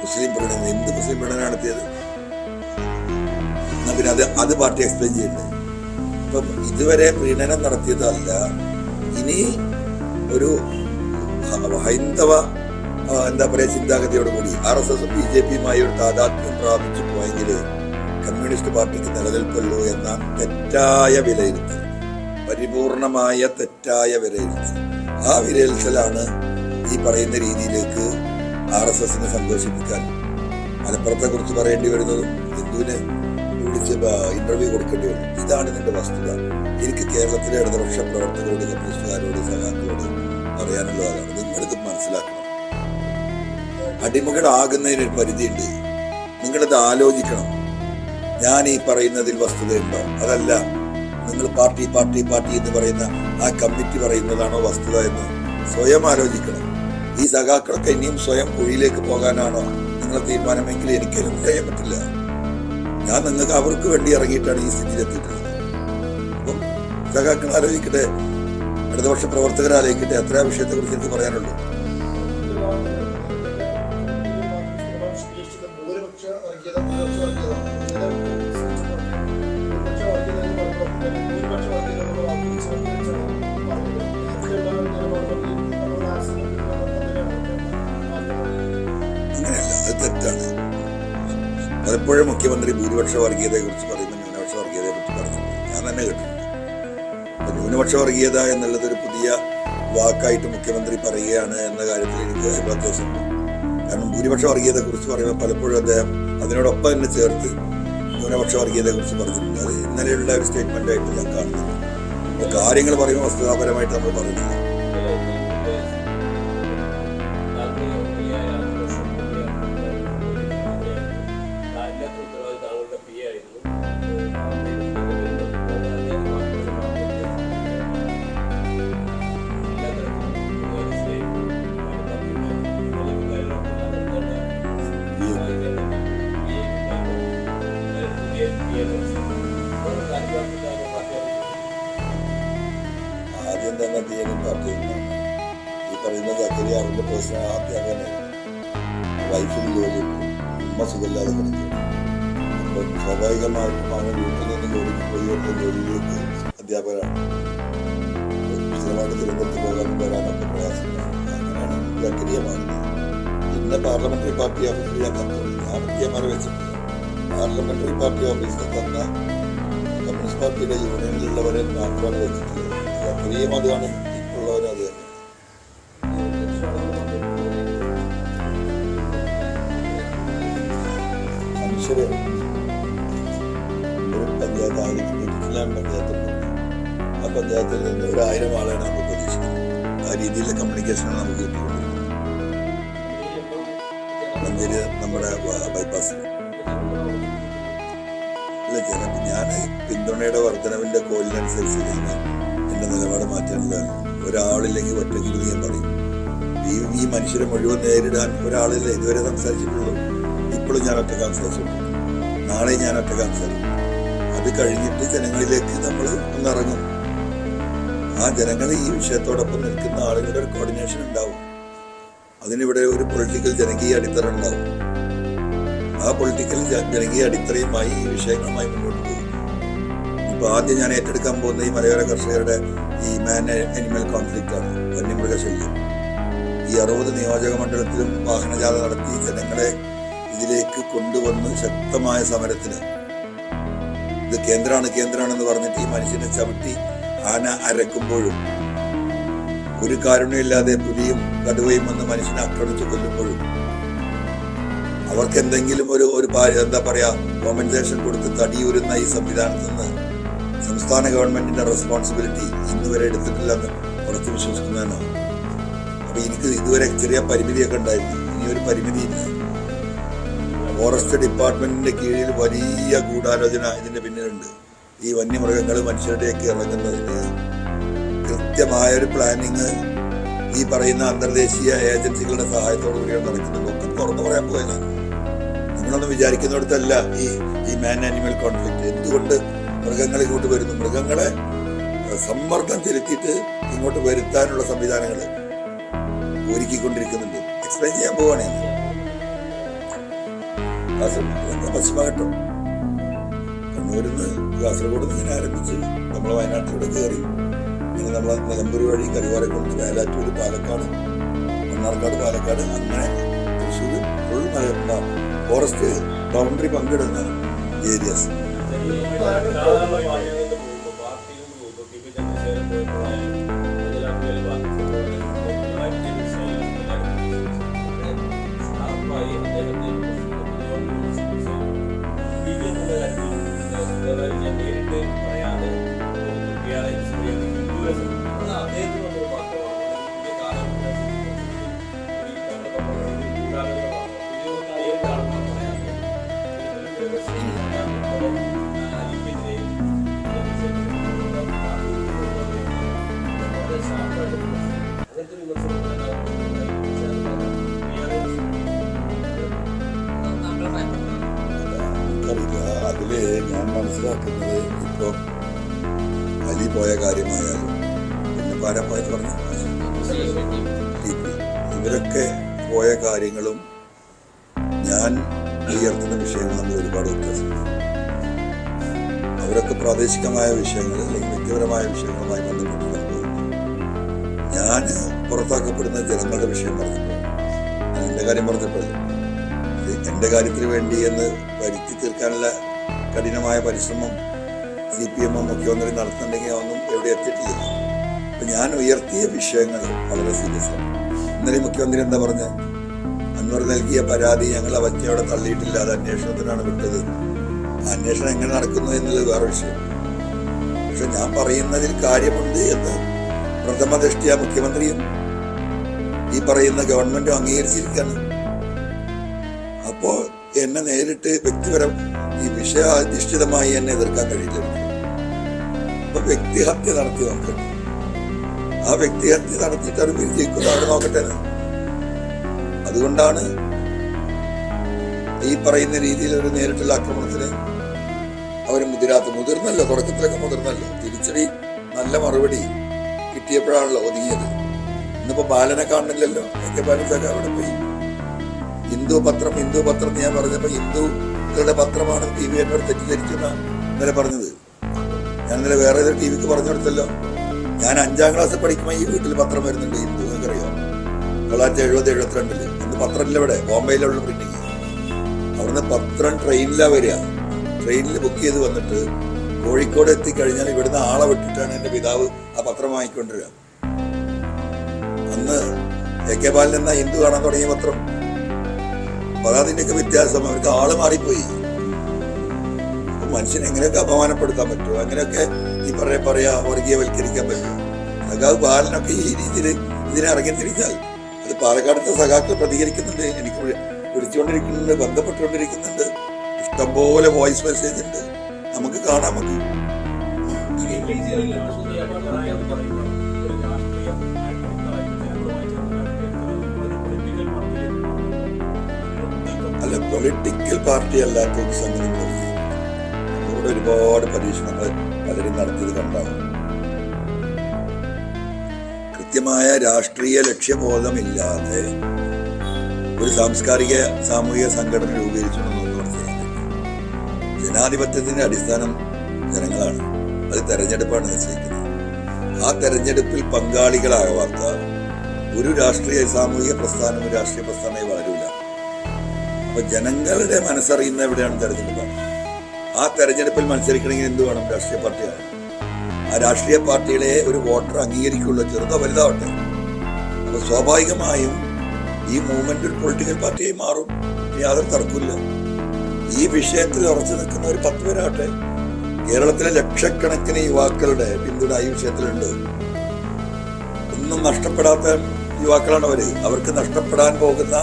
മുസ്ലിം പീഡനം. എന്ത് മുസ്ലിം പീഡനം നടത്തിയത്? എന്നാ പിന്നെ അത് പാർട്ടി എക്സ്പ്ലെയിൻ ചെയ്യണ്ടേ? അപ്പം ഇതുവരെ പീഡനം നടത്തിയതല്ല, ഇനി ഒരു ഹൈന്ദവ ചിന്താഗതിയോടുകൂടി RSS BJP-യുമായി ഒരു താതാത്മ്യം പ്രാപിച്ചു പോയെങ്കിൽ കമ്മ്യൂണിസ്റ്റ് പാർട്ടിക്ക് നിലനിൽപ്പുള്ളൂ എന്ന തെറ്റായ വിലയിരുത്തൽ, പരിപൂർണമായ തെറ്റായ വിലയിരുത്തൽ. ആ വിലയിരുത്തലാണ് ഈ പറയുന്ന രീതിയിലേക്ക് RSS-നെ സന്തോഷിപ്പിക്കാൻ മലപ്പുറത്തെ കുറിച്ച് പറയേണ്ടി വരുന്നതും ഹിന്ദുവിനെ വിളിച്ച് ഇന്റർവ്യൂ കൊടുക്കേണ്ടി വരും. ഇതാണ് ഇതിന്റെ വസ്തുത. എനിക്ക് കേരളത്തിലെ ഇടതുപക്ഷ പ്രവർത്തകരോട്, കമ്മ്യൂണിസ്റ്റുകാരോട്, സഖാക്കളോട് പറയാനുള്ളതാണ്, നിങ്ങളിത് മനസ്സിലാക്കണം. അടിമകളാകുന്നതിനൊരു പരിധിയുണ്ട്. നിങ്ങളിത് ആലോചിക്കണം. ഞാൻ ഈ പറയുന്നതിൽ വസ്തുതയുണ്ടോ? അതല്ല നിങ്ങൾ പാർട്ടി പാർട്ടി പാർട്ടി എന്ന് പറയുന്ന ആ കമ്മിറ്റി പറയുന്നതാണോ വസ്തുത എന്ന് സ്വയം ആലോചിക്കണം. ഈ സഖാക്കളൊക്കെ ഇനിയും സ്വയം കുഴിയിലേക്ക് പോകാനാണോ നിങ്ങളെ തീരുമാനമെങ്കിൽ എനിക്കൊന്നും കഴിയാൻ പറ്റില്ല. ഞാൻ നിങ്ങൾക്ക് അവർക്ക് വേണ്ടി ഇറങ്ങിയിട്ടാണ് ഈ സ്ഥിതിയിലെത്തിയിട്ടുള്ളത്. അപ്പം സഖാക്കൾ ആലോചിക്കട്ടെ, ഇടതുപക്ഷ പ്രവർത്തകരാലോചിക്കട്ടെ. എത്ര വിഷയത്തെ കുറിച്ച് എനിക്ക് പറയാനുള്ളൂ. അങ്ങനെയല്ല, അത് തെറ്റാണ്. പലപ്പോഴും മുഖ്യമന്ത്രി ഭൂരിപക്ഷ വർഗീയതയെ കുറിച്ച് പറയുമ്പോൾ ന്യൂനപക്ഷ വർഗീയതയെ പറ്റി പറഞ്ഞിട്ടുണ്ട്. ഞാൻ തന്നെ കേട്ടിട്ടുണ്ട്. അപ്പൊ ന്യൂനപക്ഷ വർഗീയത എന്നുള്ളത് ഒരു പുതിയ വാക്കായിട്ട് മുഖ്യമന്ത്രി പറയുകയാണ് എന്ന കാര്യത്തിൽ എനിക്ക് അത്യാവശ്യമുണ്ട്. കാരണം ഭൂരിപക്ഷ വർഗീയതയെ കുറിച്ച് പറയുമ്പോൾ പലപ്പോഴും അദ്ദേഹം അതിനോടൊപ്പം തന്നെ ചേർത്ത് ന്യൂനപക്ഷ വർഗീയതയെ കുറിച്ച് പറഞ്ഞിട്ടുണ്ട്. അത് ഇന്നലെയുള്ള ഒരു സ്റ്റേറ്റ്മെന്റ് ആയിട്ട് ഞാൻ കാണുന്നത്. അപ്പൊ കാര്യങ്ങൾ പറയുമ്പോൾ വസ്തുതാപരമായിട്ട് നമ്മൾ പറയുന്നില്ല. ആദ്യം തന്നെ DNM പാർട്ടി ഈ പറയുന്ന ജക്കരിയ അവരുടെ പേഴ്സണൽ അധ്യാപകനായിരുന്നു. വൈഫിന് ജോലിയുണ്ട്, ഉമ്മ സുഖമില്ലാതെ കിടക്കുകയാണ്. അപ്പം സ്വാഭാവികമായിട്ടും അവൻ വീട്ടിൽ നിന്ന് ജോലിക്ക് പോയി വരുന്ന ജോലിയിലേക്ക് അധ്യാപകരാണ്. വിശദമായിട്ട് തിരുവനന്തപുരത്ത് പോകാനും വരാനൊക്കെ പ്രയാസമില്ല. അങ്ങനെയാണ് ജക്കരിയ മാറുന്നത്. പിന്നെ പാർലമെന്ററി പാർട്ടി ഓഫീസിൽ ഞാൻ കത്തുള്ളൂ. ഞാൻ മുഖ്യമാരെ വെച്ചിട്ടില്ല. പാർലമെന്ററി പാർട്ടി ഓഫീസിൽ തന്ന പീപ്പിൾസ് പാർട്ടിയുടെ യൂണിയനിലുള്ളവരെ മാത്രമാണ് വെച്ചിട്ടുള്ളത്. അത്രയും അതാണ് ഇപ്പോഴുള്ളവരും അത് തന്നെ. മനുഷ്യര് ഒരു പഞ്ചായത്ത് 1900 പഞ്ചായത്തുണ്ട്. ആ പഞ്ചായത്തിൽ നിന്ന് 1000 ആളെയാണ് നമുക്ക് പ്രതീക്ഷിക്കുന്നത്. ആ രീതിയിലുള്ള കമ്മ്യൂണിക്കേഷനാണ് നമുക്ക് കിട്ടിക്കൊണ്ടിരിക്കുന്നത്. മഞ്ചേരി നമ്മുടെ ബൈപ്പാസിൽ ഞാൻ പിന്തുണയുടെ വർധനവിന്റെ കോലിനനുസരിച്ച് ഞാൻ എൻ്റെ നിലപാട് മാറ്റാനുള്ള ഒരാളില്ലെങ്കിൽ ഒറ്റയ്ക്ക് ഞാൻ പറയും. ഈ മനുഷ്യരെ മുഴുവൻ നേരിടാൻ ഒരാളില്ല. ഇതുവരെ സംസാരിച്ചിട്ടുള്ളൂ. ഇപ്പോഴും ഞാൻ ഒറ്റ സംസാരിച്ചിട്ടുണ്ട്. നാളെ ഞാൻ ഒറ്റ സംസാരിക്കും. അത് കഴിഞ്ഞിട്ട് ജനങ്ങളിലേക്ക് നമ്മൾ ഒന്നിറങ്ങും. ആ ജനങ്ങൾ ഈ വിഷയത്തോടൊപ്പം നിൽക്കുന്ന ആളുകളുടെ ഒരു കോർഡിനേഷൻ ഉണ്ടാവും. അതിനിവിടെ ഒരു പൊളിറ്റിക്കൽ ജനകീയ അടിത്തറ ഉണ്ടാവും. ആ പൊളിറ്റിക്കൽ ജനകീയ അടിത്തറയുമായി ഈ വിഷയങ്ങളുമായി മുന്നോട്ട് പോകും. ഇപ്പൊ ആദ്യം ഞാൻ ഏറ്റെടുക്കാൻ പോകുന്ന ഈ മലയോര കർഷകരുടെ ഈ മാൻ അനിമൽ കോൺഫ്ലിക്റ്റ് ആണ്, വന്യമൃഗശല്യം. ഈ 60 നിയോജക മണ്ഡലത്തിലും വാഹനജാഥ നടത്തി ജനങ്ങളെ ഇതിലേക്ക് കൊണ്ടുവന്ന് ശക്തമായ സമരത്തിന് ഇത് കേന്ദ്രമാണെന്ന് പറഞ്ഞിട്ട് ഈ മനുഷ്യനെ ചവിട്ടി ആന അരക്കുമ്പോഴും ഒരു കാരുണ്യമില്ലാതെ പുലിയും കടുവയും വന്ന് മനുഷ്യനെ ആക്രമിച്ച് കൊല്ലുമ്പോഴും അവർക്ക് എന്തെങ്കിലും ഒരു എന്താ പറയാ കോമ്പൻസേഷൻ കൊടുത്ത് തടിയൂരുന്ന ഈ സംവിധാനത്തിൽ നിന്ന് സംസ്ഥാന ഗവൺമെന്റിന്റെ റെസ്പോൺസിബിലിറ്റി ഇന്ന് വരെ എടുത്തിട്ടില്ലെന്ന് ഉറച്ചു വിശ്വസിക്കുന്നതാണ്. അപ്പൊ എനിക്ക് ഇതുവരെ ചെറിയ പരിമിതിയൊക്കെ ഉണ്ടായിരുന്നു. ഇനി ഒരു പരിമിതിയില്ല. ഫോറസ്റ്റ് ഡിപ്പാർട്ട്മെന്റിന്റെ കീഴിൽ വലിയ ഗൂഢാലോചന ഇതിന്റെ പിന്നിലുണ്ട്. ഈ വന്യമൃഗങ്ങൾ മനുഷ്യരുടെയൊക്കെ ഇറങ്ങുന്നതിന് കൃത്യമായൊരു പ്ലാനിങ് ഈ പറയുന്ന അന്തർദേശീയ ഏജൻസികളുടെ സഹായത്തോടു കൂടിയാണ് നടക്കുന്നത്. ഒക്കെ തുറന്നു പറയാൻ പോയത് നിങ്ങളൊന്നും വിചാരിക്കുന്നിടത്തല്ല ഈ മാൻ ആനിമൽ കോൺഫ്ലിക്റ്റ്. എന്തുകൊണ്ട് മൃഗങ്ങൾ ഇങ്ങോട്ട് വരുന്നു? മൃഗങ്ങളെ സമ്മർദ്ദം ചെലുത്തിയിട്ട് ഇങ്ങോട്ട് വരുത്താനുള്ള സംവിധാനങ്ങൾ ഒരുക്കിക്കൊണ്ടിരിക്കുന്നുണ്ട്. എക്സ്പ്ലെയിൻ ചെയ്യാൻ പോവുകയാണ്. പശ്ചിമഘട്ടം കണ്ണൂരിൽ നിന്ന് കാസർഗോഡ് നിന്ന് ഇങ്ങനെ ആരംഭിച്ച് നമ്മൾ വയനാട്ടിലൂടെ കയറി ഇങ്ങനെ നമ്മൾ നിലമ്പൂർ വഴി കരുവാരക്കുണ്ട്, വേലാറ്റൂർ, പാലക്കാട്, മണ്ണാർക്കാട്, പാലക്കാട്, അങ്ങനെ തൃശ്ശൂർ ഫുൾ ഫോറസ്റ്റ് ബൗണ്ടറി പങ്കിടുന്ന ഏരിയസ്. അതില് ഞാൻ മനസ്സിലാക്കുന്നത് ഇപ്പൊ അലി പോയ കാര്യമായാലും പിന്നെ പാരപ്പായി പറഞ്ഞ ഇവരൊക്കെ പോയ കാര്യങ്ങളും ഞാൻ ഉയർത്തുന്ന വിഷയങ്ങൾ നമ്മൾ ഒരുപാട് വ്യത്യാസമുണ്ട്. അവരൊക്കെ പ്രാദേശികമായ വിഷയങ്ങൾ അല്ലെങ്കിൽ വ്യക്തിപരമായ വിഷയങ്ങളുമായി ബന്ധപ്പെട്ടുകൊണ്ട് ഞാൻ പുറത്താക്കപ്പെടുന്ന ജനങ്ങളുടെ വിഷയം പറഞ്ഞപ്പോൾ ഞാൻ എൻ്റെ കാര്യം പറഞ്ഞപ്പോൾ എൻ്റെ കാര്യത്തിന് വേണ്ടി എന്ന് വരുത്തി തീർക്കാനുള്ള കഠിനമായ പരിശ്രമം CPM മുഖ്യമന്ത്രി നടത്തുന്നുണ്ടെങ്കിൽ ഒന്നും എവിടെ എത്തിയിട്ടില്ല. അപ്പം ഞാൻ ഉയർത്തിയ വിഷയങ്ങൾ വളരെ സീരിയസ് ആണ്. ഇന്നലെ മുഖ്യമന്ത്രി എന്താ പറഞ്ഞത്? അൻവർ നൽകിയ പരാതി ഞങ്ങൾ അവജ്ഞയോടെ തള്ളിയിട്ടില്ല, അത് അന്വേഷണത്തിനാണ് വിട്ടത്. അന്വേഷണം എങ്ങനെ നടക്കുന്നു എന്നുള്ളത് വേറെ വിഷയം. പക്ഷെ ഞാൻ പറയുന്നതിൽ കാര്യമുണ്ട് എന്ന് പ്രഥമ ദൃഷ്ടിയ മുഖ്യമന്ത്രിയും ഈ പറയുന്ന ഗവൺമെന്റും അംഗീകരിച്ചിരിക്കുകയാണ്. അപ്പോൾ എന്നെ നേരിട്ട് വ്യക്തിപരം ഈ വിഷയാധിഷ്ഠിതമായി എന്നെ എതിർക്കാൻ കഴിയില്ല. അപ്പൊ വ്യക്തിഹത്യ നടത്തി നോക്കട്ടെ. ആ വ്യക്തിഹത്യ നടത്തിയിട്ട് അത് വിജയിക്കുന്ന അവിടെ നോക്കട്ടെ. അതുകൊണ്ടാണ് ഈ പറയുന്ന രീതിയിൽ ഒരു നേരിട്ടുള്ള ആക്രമണത്തിന് അവർ മുതിർന്നല്ലോ. തുടക്കത്തിലൊക്കെ മുതിർന്നല്ലോ. തിരിച്ചടി നല്ല മറുപടി കിട്ടിയപ്പോഴാണല്ലോ ഒതുങ്ങിയത്. ഇന്നിപ്പോ ബാലനെ കാണുന്നില്ലല്ലോ. ഒക്കെ ബാലൻ അവിടെ പോയി. ഹിന്ദു പത്രം ഞാൻ പറഞ്ഞപ്പോ ഹിന്ദുക്കളുടെ പത്രമാണ് TV എന്നോട് തെറ്റിദ്ധരിച്ചെന്നാ ഇന്നലെ പറഞ്ഞത്. ഞാൻ ഇന്നലെ വേറെ ഏതൊരു TVക്ക് പറഞ്ഞു കൊടുത്തല്ലോ. ഞാൻ 5ാം ക്ലാസ്സിൽ പഠിക്കുമ്പോൾ ഈ വീട്ടിൽ പത്രം വരുന്നുണ്ട്. ഹിന്ദു നിങ്ങൾക്കറിയോ? 1970-72 ഇന്ന് പത്രമില്ല ഇവിടെ. ബോംബെയിലുള്ള പ്രിന്റിങ്. അവിടുന്ന് പത്രം ട്രെയിനിലാണ് വരിക. ട്രെയിനിൽ ബുക്ക് ചെയ്ത് വന്നിട്ട് കോഴിക്കോട് എത്തിക്കഴിഞ്ഞാൽ ഇവിടുന്ന് ആളെ വിട്ടിട്ടാണ് എൻ്റെ പിതാവ് ആ പത്രം വാങ്ങിക്കൊണ്ടിരിക്കുക. അന്ന് AK ബാലൻ എന്ന ഹിന്ദു കാണാൻ തുടങ്ങിയ പത്രം. അപ്പൊ അതിൻ്റെയൊക്കെ വ്യത്യാസം, അവർക്ക് ആള് മാറിപ്പോയി. അപ്പൊ മനുഷ്യനെ എങ്ങനെയൊക്കെ അപമാനപ്പെടുത്താൻ പറ്റുമോ, അങ്ങനെയൊക്കെ ഈ പറയാ വർഗീയവൽക്കരിക്കാൻ പറ്റുമോ? സഖാവ് ബാലനൊക്കെ ഈ രീതിയിൽ ഇതിനെ ഇറങ്ങിത്തിരിച്ചാൽ അത് പാലക്കാടത്തെ സഖാക്കൾ പ്രതികരിക്കുന്നുണ്ട്, എനിക്ക് വിളിച്ചുകൊണ്ടിരിക്കുന്നുണ്ട്, ബന്ധപ്പെട്ടുകൊണ്ടിരിക്കുന്നുണ്ട്. ഇഷ്ടംപോലെ വോയിസ് മെസ്സേജ് ഉണ്ട്, നമുക്ക് കാണാം. നമുക്ക് അല്ല, പൊളിറ്റിക്കൽ പാർട്ടി അല്ലാത്ത ഒരു സംഗതി ഇവിടെ ഒരുപാട് പരീക്ഷണങ്ങൾ പലരും നടത്തിയത് കണ്ടാണ്. കൃത്യമായ രാഷ്ട്രീയ ലക്ഷ്യബോധമില്ലാതെ ഒരു സാംസ്കാരിക സാമൂഹിക സംഘടന രൂപീകരിച്ചണമെന്നൊന്നും ജനാധിപത്യത്തിന്റെ അടിസ്ഥാനം ജനങ്ങളാണ്, അത് തെരഞ്ഞെടുപ്പാണ് നിശ്ചയിക്കുന്നത്. ആ തെരഞ്ഞെടുപ്പിൽ പങ്കാളികളാവാത്ത ഒരു രാഷ്ട്രീയ സാമൂഹിക പ്രസ്ഥാനം രാഷ്ട്രീയ പ്രസ്ഥാനമായി വളരൂല. അപ്പൊ ജനങ്ങളുടെ മനസ്സറിയുന്ന എവിടെയാണ് തെരഞ്ഞെടുപ്പാണ്. ആ തെരഞ്ഞെടുപ്പിൽ മത്സരിക്കണമെങ്കിൽ എന്ത് വേണം? രാഷ്ട്രീയ പാർട്ടിയാണ്. ആ രാഷ്ട്രീയ പാർട്ടികളെ ഒരു വോട്ടർ അംഗീകരിക്കുള്ളൂ, ചെറുതോ വലുതാവട്ടെ. അപ്പൊ സ്വാഭാവികമായും ഈ മൂവ്മെന്റ് ഒരു പൊളിറ്റിക്കൽ പാർട്ടിയായി മാറും, യാതൊരു തർക്കമില്ല. ഈ വിഷയത്തിൽ ഉറച്ചു നിൽക്കുന്ന ഒരു 10 പേരാട്ടെ. കേരളത്തിലെ ലക്ഷക്കണക്കിന് യുവാക്കളുടെ പിന്തുണ ഈ വിഷയത്തിലുണ്ട്. ഒന്നും നഷ്ടപ്പെടാത്ത യുവാക്കളാണ് അവര്. അവർക്ക് നഷ്ടപ്പെടാൻ പോകുന്ന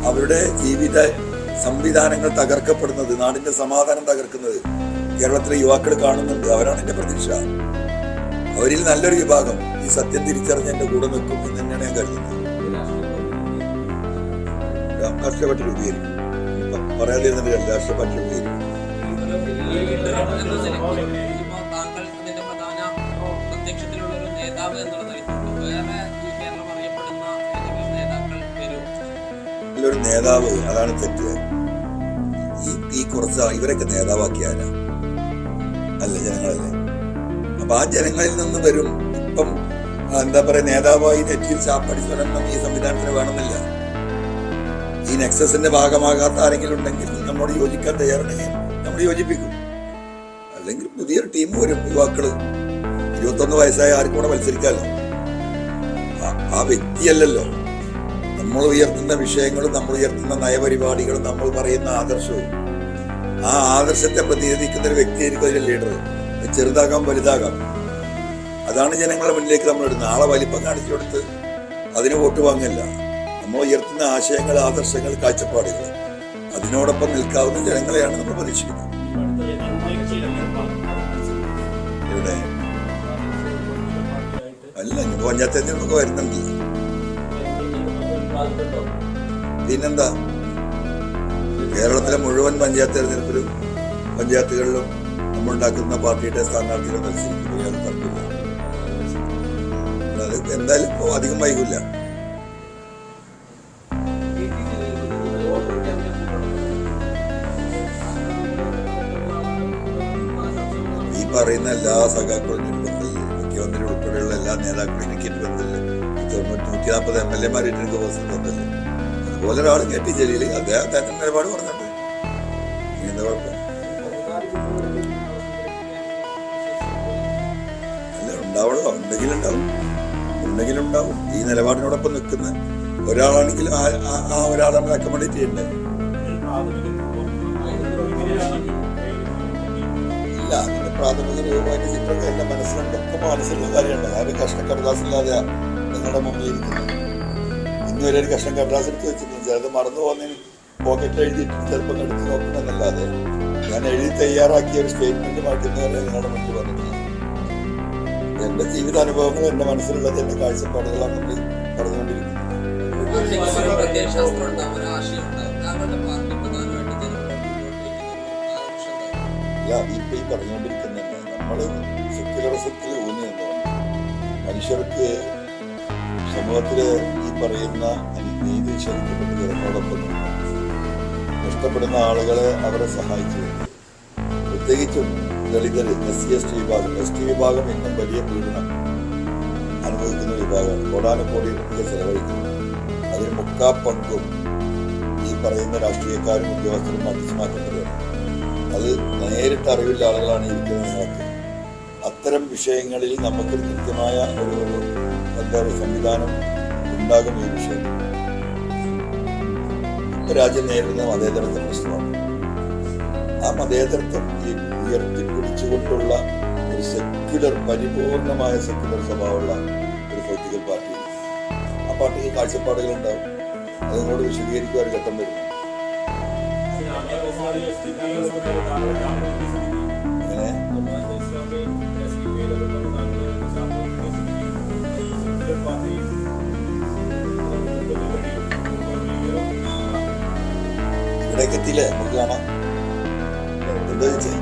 അവരുടെ ജീവിത സംവിധാനങ്ങൾ തകർക്കപ്പെടുന്നത്, നാടിന്റെ സമാധാനം തകർക്കുന്നത് കേരളത്തിലെ യുവാക്കൾ കാണുന്നുണ്ട്. അവരാണ് എന്റെ പ്രതീക്ഷ. അവരിൽ നല്ലൊരു വിഭാഗം ഈ സത്യം തിരിച്ചറിഞ്ഞ് എന്റെ കൂടെ നിൽക്കും എന്ന് തന്നെയാണ് ഞാൻ കരുതുന്നത്. രാഷ്ട്രീയ പാർട്ടി രൂപീകരിക്കും, പറയാതെ രാഷ്ട്രീയ പാർട്ടി രൂപീകരിക്കും. ഒരു നേതാവ്, അതാണ് തെറ്റ്. ഈ കുറച്ച് ഇവരൊക്കെ നേതാവാക്കിയാല അല്ല, ജനങ്ങളല്ലേ. അപ്പൊ ആ ജനങ്ങളിൽ നിന്ന് വരും. ഇപ്പം എന്താ പറയാ, നേതാവായി നെറ്റിയിൽ ചാപ്പടിച്ചൊരെണ്ണം ഈ സംവിധാനത്തിന് വേണമെന്നില്ല. ഈ നെക്സസിന്റെ ഭാഗമാകാത്ത ആരെങ്കിലും ഉണ്ടെങ്കിൽ നമ്മോട് യോജിക്കാൻ തയ്യാറുണ്ടെങ്കിൽ നമ്മൾ യോജിപ്പിക്കും. അല്ലെങ്കിൽ പുതിയൊരു ടീം വരും, യുവാക്കള്. 21 വയസ്സായ ആർക്കും കൂടെ മത്സരിക്കാമല്ലോ. ആ വ്യക്തിയല്ലല്ലോ. നമ്മൾ ഉയർത്തുന്ന വിഷയങ്ങളും നമ്മൾ ഉയർത്തുന്ന നയപരിപാടികളും നമ്മൾ പറയുന്ന ആദർശവും, ആ ആദർശത്തെ പ്രതിനിധിക്കുന്ന ഒരു വ്യക്തിയായിരിക്കും അതിലെ ലീഡർ. ചെറുതാകാം വലുതാകാം, അതാണ് ജനങ്ങളുടെ മുന്നിലേക്ക് നമ്മൾ ഇടുന്നത്. ആളെ വലിപ്പം കാണിച്ചു കൊടുത്ത് അതിന് വോട്ട് വാങ്ങില്ല. നമ്മൾ ഉയർത്തുന്ന ആശയങ്ങൾ, ആദർശങ്ങൾ, കാഴ്ചപ്പാടുകൾ, അതിനോടൊപ്പം നിൽക്കാവുന്ന ജനങ്ങളെയാണ് നമ്മൾ പ്രതീക്ഷിക്കുന്നത്. ഇവിടെ അല്ല, പഞ്ചായത്ത് തെരഞ്ഞെടുപ്പൊക്കെ വരുന്നുണ്ട്. പിന്നെന്താ, കേരളത്തിലെ മുഴുവൻ പഞ്ചായത്ത് തെരഞ്ഞെടുപ്പിലും പഞ്ചായത്തുകളിലും നമ്മളുണ്ടാക്കുന്ന പാർട്ടിയുടെ സ്ഥാനാർത്ഥികൾ മത്സരിക്കും. യാതൊരു തർക്കമില്ല. അത് എന്തായാലും ഇപ്പോൾ അധികം വൈകില്ല. ഈ പറയുന്ന എല്ലാ സഖാക്കളും എനിക്ക് ബന്ധമില്ല. മുഖ്യമന്ത്രി ഉൾപ്പെടെയുള്ള എല്ലാ നേതാക്കളും എനിക്ക് ബന്ധമില്ല. 140 MLA-മാരായിട്ട് എനിക്ക് പേഴ്സണൽ ബന്ധമില്ല. അതുപോലെ ഒരാൾ KT ജലീൽ, അദ്ദേഹത്തിന്റെ നിലപാട് പറഞ്ഞിട്ടുണ്ട്. ഇനി എന്താ കുഴപ്പം? അല്ല, ഉണ്ടാവുള്ളൂ. ഉണ്ടെങ്കിലുണ്ടാവും. ഈ നിലപാടിനോടൊപ്പം നിൽക്കുന്ന ഒരാളാണെങ്കിൽ ആ ഒരാളാണ് അക്കോമഡേറ്റ് ചെയ്യേണ്ടത്. ഇല്ല, അതിന്റെ പ്രാഥമിക രൂപമായിട്ട് ചിത്രമൊക്കെ എന്റെ മനസ്സിലുണ്ട്. ഒക്കെ മനസ്സിലുള്ള കാര്യമുണ്ട്. ആ ഒരു കഷ്ണക്കടലാസില്ലാതെ നിങ്ങളുടെ മുമ്പിൽ ഇരിക്കുന്നത്. ഇന്നുവരെ ഒരു കഷ്ണക്കടലാസ് എടുത്ത് വെച്ചിട്ടുണ്ട്. ചിലത് മറന്നു പോകുന്നതിന് പോക്കറ്റിൽ എഴുതിയിട്ട് ചിലപ്പോൾ എടുത്ത് നോക്കണമെന്നല്ലാതെ ഞാൻ എഴുതി തയ്യാറാക്കിയ ഒരു സ്റ്റേറ്റ്മെന്റുമായിട്ട് ഇന്നുവരെ നിങ്ങളുടെ മുന്നിൽ വന്നിട്ടില്ല. എന്റെ ജീവിതാനുഭവങ്ങൾ, എന്റെ മനസ്സിലുള്ളത്, എന്റെ കാഴ്ചപ്പാടുകളാണ് നമ്മൾ പറഞ്ഞുകൊണ്ടിരിക്കുന്നത്. ഇപ്പൊ ഈ പറഞ്ഞുകൊണ്ടിരിക്കുന്നത് നമ്മള് സെക്യുലറിസത്തിൽ ഊന്നി നിന്നുകൊണ്ട് മനുഷ്യർക്ക് സമൂഹത്തില് ഈ പറയുന്ന നീതി ശരിക്കപ്പെട്ട് ജനങ്ങളോടൊപ്പം നഷ്ടപ്പെടുന്ന ആളുകളെ അവരെ സഹായിച്ചു. പ്രത്യേകിച്ചും ദളിതർ, SC/ST വിഭാഗം. ST വിഭാഗം ഇന്നും വലിയ പീഡനം അനുഭവിക്കുന്ന വിഭാഗമാണ്. കോടാനുകോടി രൂപ ചെലവഴിക്കുന്നു. അതിന് മുക്കാ പങ്കും ഈ പറയുന്ന രാഷ്ട്രീയക്കാരും ഉദ്യോഗസ്ഥരും അടിച്ചു മാറ്റുന്നവരാണ്. അത് നേരിട്ട് അറിവില്ല ആളുകളാണ് ഇരിക്കുന്നത്. അത്തരം വിഷയങ്ങളിൽ നമുക്ക് കൃത്യമായ ഒരു സംവിധാനം ഉണ്ടാകും. ഈ വിഷയം ഇപ്പൊ രാജ്യം നേരിടുന്ന മതേതരത്വ പ്രശ്നമാണ്. ആ മതേതരത്വം ഈ ഉയർത്തിപ്പിടിച്ചുകൊണ്ടുള്ള ഒരു സെക്യുലർ, പരിപൂർണമായ സെക്യുലർ സ്വഭാവമുള്ള ഒരു പൊളിറ്റിക്കൽ പാർട്ടി. ആ പാർട്ടിക്ക് കാഴ്ചപ്പാടുകളുണ്ടാവും. അതിനോട് വിശദീകരിക്കുക ഒരു ഘട്ടം വരും. അങ്ങനെ ഇവിടേക്ക് എത്തിയില്ലേ? നമുക്ക് കാണാം. എന്താ ചോദിച്ചേ?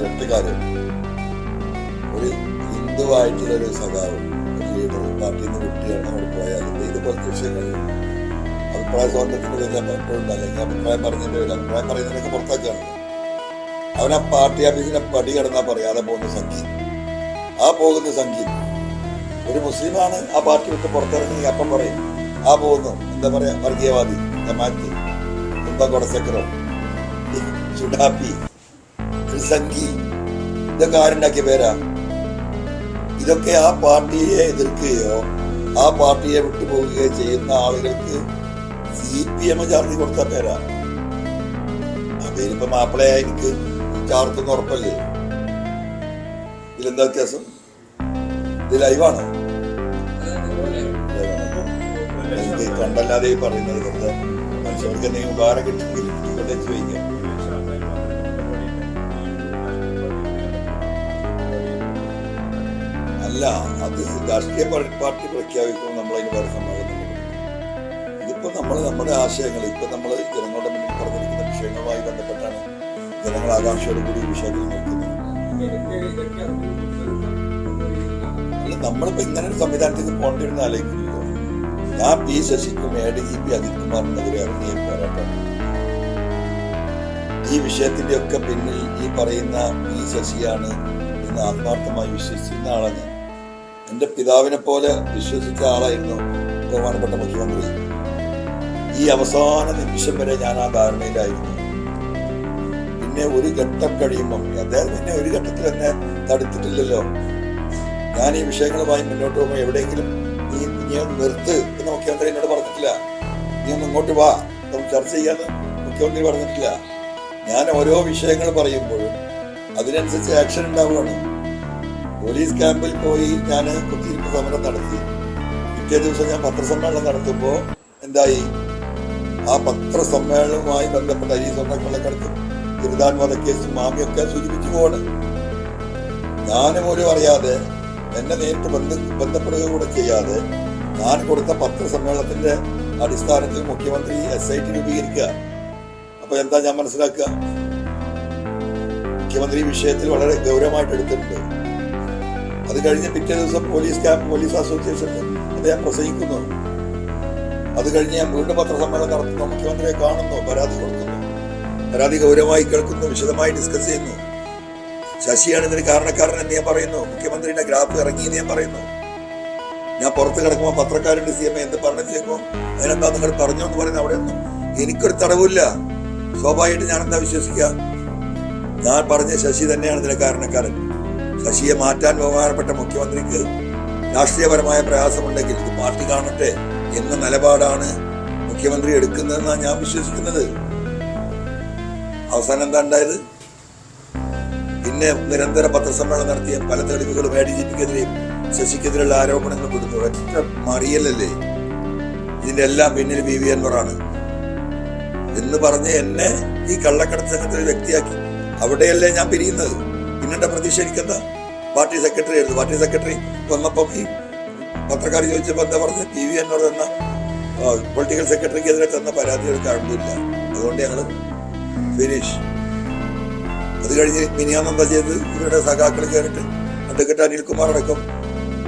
ഒറ്റ കാര്യം, ഒരു ഹിന്ദുവായിട്ടുള്ളൊരു സഖാവ്, ഒരു ലീഡർ പാർട്ടിയിൽ നിന്ന് വിട്ടിയാണ് അവിടെ പോയാൽ ഇതുപോലത്തെ വിഷയങ്ങളിൽ അഭിപ്രായ സ്വാതന്ത്ര്യത്തിന്റെ പേരിൽ പലപ്പോഴും അല്ലെങ്കിൽ അഭിപ്രായം പറഞ്ഞതിന്റെ പേരിൽ അഭിപ്രായം പറയുന്നതിനൊക്കെ പുറത്താക്കുകയാണ്. അവൻ ആ പാർട്ടി ഓഫീസിനെ പടി കടന്നാൽ പറയാതെ പോകുന്ന സംഖ്യ, ആ പോകുന്ന സംഖ്യ ഒരു മുസ്ലിമാണ്. ആ പാർട്ടി വിട്ട് പുറത്തിറങ്ങി അപ്പം പറയും ആ പോകുന്നു, എന്താ പറയാ, വർഗീയവാദി, ജമാഅത്ത്, കൊടസക്കറോ, ചുടാപ്പി, സംഖി, ഇതൊക്കെ ആരുണ്ടാക്കിയ പേരാ? ഇതൊക്കെ ആ പാർട്ടിയെ എതിർക്കുകയോ ആ പാർട്ടിയെ വിട്ടുപോകുകയോ ചെയ്യുന്ന ആളുകൾക്ക് CPM ചാർത്തി കൊടുത്ത പേരാ. ആ പേരിപ്പോ മാപ്പിളയാ എനിക്ക് ചാർത്തുന്ന ഉറപ്പല്ലേ? ഇതിലെന്താ വ്യത്യാസം? ഇത് ലൈവാണോ? എനിക്ക് കണ്ടല്ലാതെ ഈ പറയുന്നത് കൊണ്ട് മനുഷ്യർക്ക് എന്തെങ്കിലും ഉപകാരം കിട്ടുമെങ്കിൽ ഇവിടെ ചോദിക്കാം. അല്ല, അത് രാഷ്ട്രീയ പാർട്ടി പ്രഖ്യാപിക്കുമ്പോൾ നമ്മളതിന് വേറെ സമ്മേളനം. ഇതിപ്പോ നമ്മുടെ ആശയങ്ങൾ ഇപ്പൊ നമ്മൾ ജനങ്ങളുടെ മുന്നിൽ പറഞ്ഞിരിക്കുന്ന വിഷയങ്ങളുമായി ബന്ധപ്പെട്ടാണ് ജനങ്ങൾ ആകാംക്ഷയോട് കൂടി ഈ വിഷയത്തിൽ നോക്കുന്നത്. അല്ല, നമ്മളിപ്പോ ഇങ്ങനെ ഒരു സംവിധാനത്തിൽ പോകേണ്ടിരുന്ന ആലോചിക്കുന്നു. ഞാൻ P. ശശിക്കും ADGP അജിത് കുമാറിനെതിരെ ഇറങ്ങിയ പോരാട്ടമാണ്. ഈ വിഷയത്തിന്റെ ഒക്കെ പിന്നിൽ ഈ പറയുന്ന P. ശശിയാണ് എന്ന് ആത്മാർത്ഥമായി വിശ്വസിക്കുന്ന ആളാണ് ഞാൻ. എന്റെ പിതാവിനെ പോലെ വിശ്വസിച്ച ആളായിരുന്നു ബഹുമാനപ്പെട്ട മുഖ്യമന്ത്രി. ഈ അവസാന നിമിഷം വരെ ഞാൻ ആ ധാരണയിലായിരുന്നു. പിന്നെ ഒരു ഘട്ടം കഴിയുമ്പം അദ്ദേഹം പിന്നെ ഒരു ഘട്ടത്തിൽ എന്നെ തടുത്തിട്ടില്ലല്ലോ. ഞാൻ ഈ വിഷയങ്ങളുമായി മുന്നോട്ട് പോകുമ്പോൾ എവിടെയെങ്കിലും നീ ഒന്ന് നിർത്ത് എന്ന് മുഖ്യമന്ത്രി എന്നോട് പറഞ്ഞിട്ടില്ല. നീ ഒന്ന് ഇങ്ങോട്ട് വാ, നമുക്ക് ചർച്ച ചെയ്യാന്ന് മുഖ്യമന്ത്രി പറഞ്ഞിട്ടില്ല. ഞാൻ ഓരോ വിഷയങ്ങൾ പറയുമ്പോഴും അതിനനുസരിച്ച് ആക്ഷൻ ഉണ്ടാവുകയാണ്. പോലീസ് ക്യാമ്പിൽ പോയി ഞാൻ കുത്തിയിരിപ്പ് സമരം നടത്തി. പിറ്റേ ദിവസം ഞാൻ പത്രസമ്മേളനം നടത്തുമ്പോൾ എന്തായി? ആ പത്രസമ്മേളനവുമായി ബന്ധപ്പെട്ട ഈ സ്വർണ്ണക്കള്ളക്കടത്തും തിരുതാൻ വധക്കേസും മാമിയൊക്കെ സൂചിപ്പിച്ചു പോവാണ്. ഞാനും പോലും അറിയാതെ, എന്നെ നേരിട്ട് ബന്ധപ്പെടുക കൂടെ ചെയ്യാതെ ഞാൻ കൊടുത്ത പത്രസമ്മേളനത്തിന്റെ അടിസ്ഥാനത്തിൽ മുഖ്യമന്ത്രി SIT രൂപീകരിക്കുക. അപ്പൊ എന്താ ഞാൻ മനസ്സിലാക്കുക? മുഖ്യമന്ത്രി വിഷയത്തിൽ വളരെ ഗൗരവമായിട്ട് എടുത്തിട്ടുണ്ട്. അത് കഴിഞ്ഞ് പിറ്റേ ദിവസം പോലീസ് അസോസിയേഷനിൽ അദ്ദേഹം പ്രസംഗിക്കുന്നു. അത് കഴിഞ്ഞ് ഞാൻ വീണ്ടും പത്രസമ്മേളനം നടത്തുന്നു, മുഖ്യമന്ത്രിയെ കാണുന്നു, പരാതി കൊടുക്കുന്നു, പരാതി ഗൗരവമായി കേൾക്കുന്നു, വിശദമായി ഡിസ്കസ് ചെയ്യുന്നു. ശശിയാണ് ഇതിന് കാരണക്കാരൻ എന്ന് ഞാൻ പറയുന്നു. മുഖ്യമന്ത്രിയുടെ ഗ്രാഫ് ഇറങ്ങി എന്ന് ഞാൻ പറയുന്നു. ഞാൻ പുറത്ത് കിടക്കുമ്പോൾ പത്രക്കാരുടെ CMA എന്ത് പറഞ്ഞിരിക്കുമ്പോൾ അതിനെന്താ നിങ്ങൾ പറഞ്ഞു എന്ന് പറയുന്നത്? അവിടെ ഒന്നും എനിക്കൊരു തടവില്ല. സ്വാഭാവികമായിട്ട് ഞാൻ എന്താ വിശ്വസിക്കുക? ഞാൻ പറഞ്ഞ ശശി തന്നെയാണ് ഇതിന് കാരണക്കാരൻ. ശശിയെ മാറ്റാൻ ബഹുമാനപ്പെട്ട മുഖ്യമന്ത്രിക്ക് രാഷ്ട്രീയപരമായ പ്രയാസമുണ്ടെങ്കിൽ ഇത് പാർട്ടി കാണട്ടെ എന്ന നിലപാടാണ് മുഖ്യമന്ത്രി എടുക്കുന്നതെന്നാണ് ഞാൻ വിശ്വസിക്കുന്നത്. അവസാനം എന്താ ഉണ്ടായത്? പിന്നെ നിരന്തര പത്രസമ്മേളനം നടത്തിയ പല തെളിവുകളും ADGPക്കെതിരെയും ശശിക്കെതിരെയുള്ള ആരോപണങ്ങൾ വിടുന്നു. ഒറ്റ മറിയലല്ലേ ഇതിന്റെ എല്ലാം പിന്നിൽ BV അൻവറാണ് എന്ന് പറഞ്ഞ് എന്നെ ഈ കള്ളക്കടത്ത് സംഘത്തിലെ വ്യക്തിയാക്കി. അവിടെയല്ലേ ഞാൻ പിരിയുന്നത്? പിന്നെന്റെ പ്രതീക്ഷ എനിക്കെന്താ? പാർട്ടി സെക്രട്ടറി ആയിരുന്നു. പാർട്ടി സെക്രട്ടറി വന്നപ്പം ഈ പത്രക്കാർ ചോദിച്ചപ്പോൾ എന്താ പറഞ്ഞത്? BV അൻവർ എന്ന പൊളിറ്റിക്കൽ സെക്രട്ടറിക്കെതിരെ തന്ന പരാതികൾ കാണുന്നില്ല. അതുകൊണ്ട് ഞങ്ങൾ ഫിനിഷ്. അത് കഴിഞ്ഞ് മിനിയാന്നെന്താ ചെയ്ത്? ഇവരുടെ സഖാക്കൾ കയറിയിട്ട് അഡ്വക്കേറ്റ് അനിൽകുമാർ അടക്കം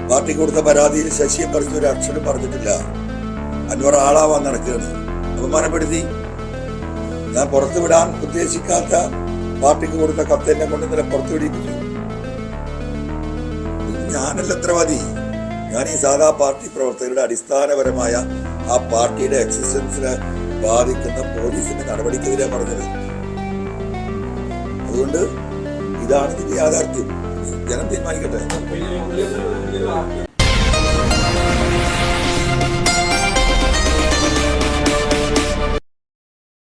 പാർട്ടിക്ക് കൊടുത്ത പരാതിയിൽ ശശിയെ പറിച്ച് ഒരു അക്ഷരം പറഞ്ഞിട്ടില്ല. അൻവർ ആളാവാൻ നടക്കുകയാണ്. അപമാനപ്പെടുത്തി. ഞാൻ പുറത്തു വിടാൻ ഉദ്ദേശിക്കാത്ത പാർട്ടിക്ക് കൊടുത്ത കത്ത് എന്നെ കൊണ്ട് ഇന്നലെ പുറത്തു വിടിപ്പിച്ചു. ഞാനല്ല ഉത്തരവാദി. ഞാൻ ഈ സാധാ പാർട്ടി പ്രവർത്തകരുടെ അടിസ്ഥാനപരമായ ആ പാർട്ടിയുടെ എക്സിസ്റ്റൻസിനെ ബാധിക്കുന്ന പോലീസിന്റെ നടപടിക്കെതിരെ പറഞ്ഞത്. അതുകൊണ്ട് ഇതാണ് ഇതിന്റെ യാഥാർത്ഥ്യം. ജനം തീരുമാനിക്കട്ടെ.